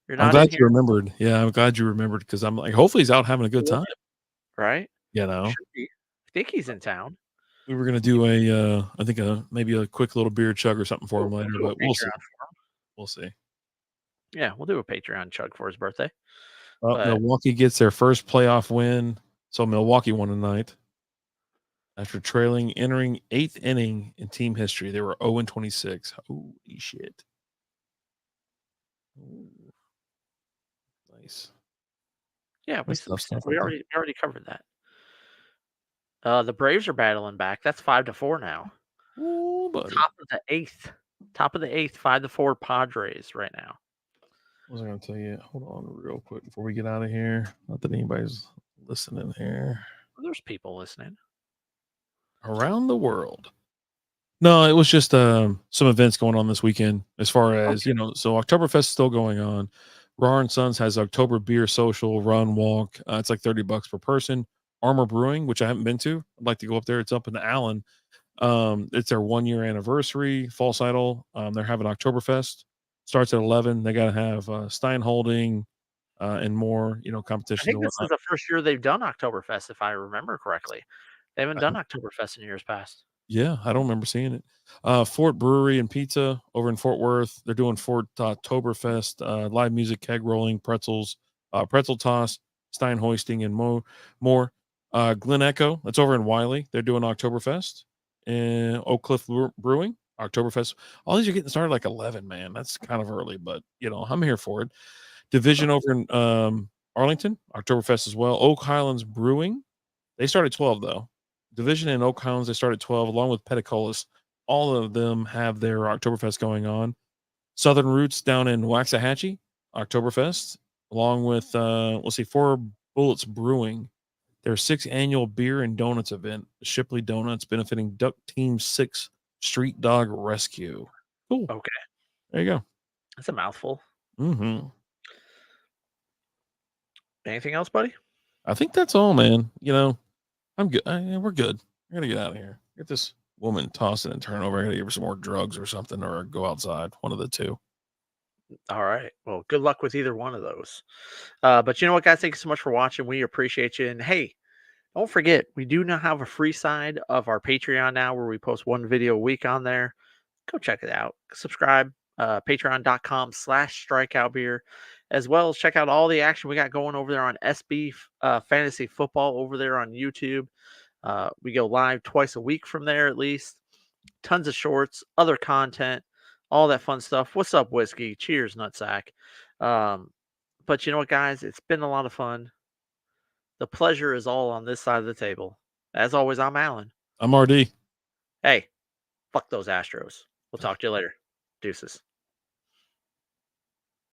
You're I'm not glad in you here, remembered. Yeah, I'm glad you remembered because I'm like, hopefully he's out having a good time. right? You know, Should be. I think he's in town. we were gonna do I think maybe a quick little beer chug or something for him We'll later, do a but we'll see. Patreon for him. We'll see. Yeah, we'll do a Patreon chug for his birthday. Well, But Milwaukee gets their first playoff win. So Milwaukee won tonight after entering 8th inning in team history. They were 0-26. Holy shit! Ooh, nice. yeah, That's tough stuff. we already covered that. The Braves are battling back. That's 5-4 now. Ooh, buddy. Top of the eighth. 5-4 Padres right now. What was I going to tell you? Hold on real quick before we get out of here. Not that anybody's listening here. Well, there's people listening. Around the world. No, it was just some events going on this weekend as far as, Okay. so Oktoberfest is still going on. Raw and Sons has October Beer Social Run Walk. It's like $30 per person. Armor Brewing, which I haven't been to. I'd like to go up there. It's up in Allen. It's their 1-year anniversary, False Idol. They're having Oktoberfest. Starts at 11. They got to have Stein Holding and more, I competitions think and this is whatnot. the first year they've done Oktoberfest, if I remember correctly. They haven't done Oktoberfest in years past. Yeah, I don't remember seeing it. Fort Brewery and Pizza over in Fort Worth. They're doing Fort Oktoberfest, live music, keg rolling, pretzels, pretzel toss, Stein hoisting, and more. Glen Echo, that's over in Wiley. They're doing Oktoberfest. And Oak Cliff Brewing, Oktoberfest. All these are getting started like 11, man. That's kind of early, but I'm here for it. Division over in Arlington, Oktoberfest as well. Oak Highlands Brewing. They start at 12 though. Division and Oak Highlands, they start at 12, along with Peticolas. All of them have their Oktoberfest going on. Southern Roots down in Waxahachie, Oktoberfest, along with Four Bullets Brewing. Their 6th annual beer and donuts event, Shipley Donuts, benefiting Duck Team 6 Street Dog Rescue. Cool. Okay. There you go. That's a mouthful. Mm-hmm. Anything else, buddy? I think that's all, man. I'm good. We're good. We're gonna get out of here. Get this woman tossing and turning over. I gotta give her some more drugs or something, or go outside. One of the two. All right. Well, good luck with either one of those. But you know what, guys? Thank you so much for watching. We appreciate you. And hey, don't forget, we do now have a free side of our Patreon now where we post one video a week on there. Go check it out. Subscribe, patreon.com/strikeout beer, as well as check out all the action we got going over there on SB Fantasy Football over there on YouTube. We go live twice a week from there at least. Tons of shorts, other content, all that fun stuff. What's up, Whiskey? Cheers, Nutsack. But you know what, guys? It's been a lot of fun. The pleasure is all on this side of the table. As always, I'm Alan. I'm RD. Hey, fuck those Astros. We'll talk to you later. Deuces.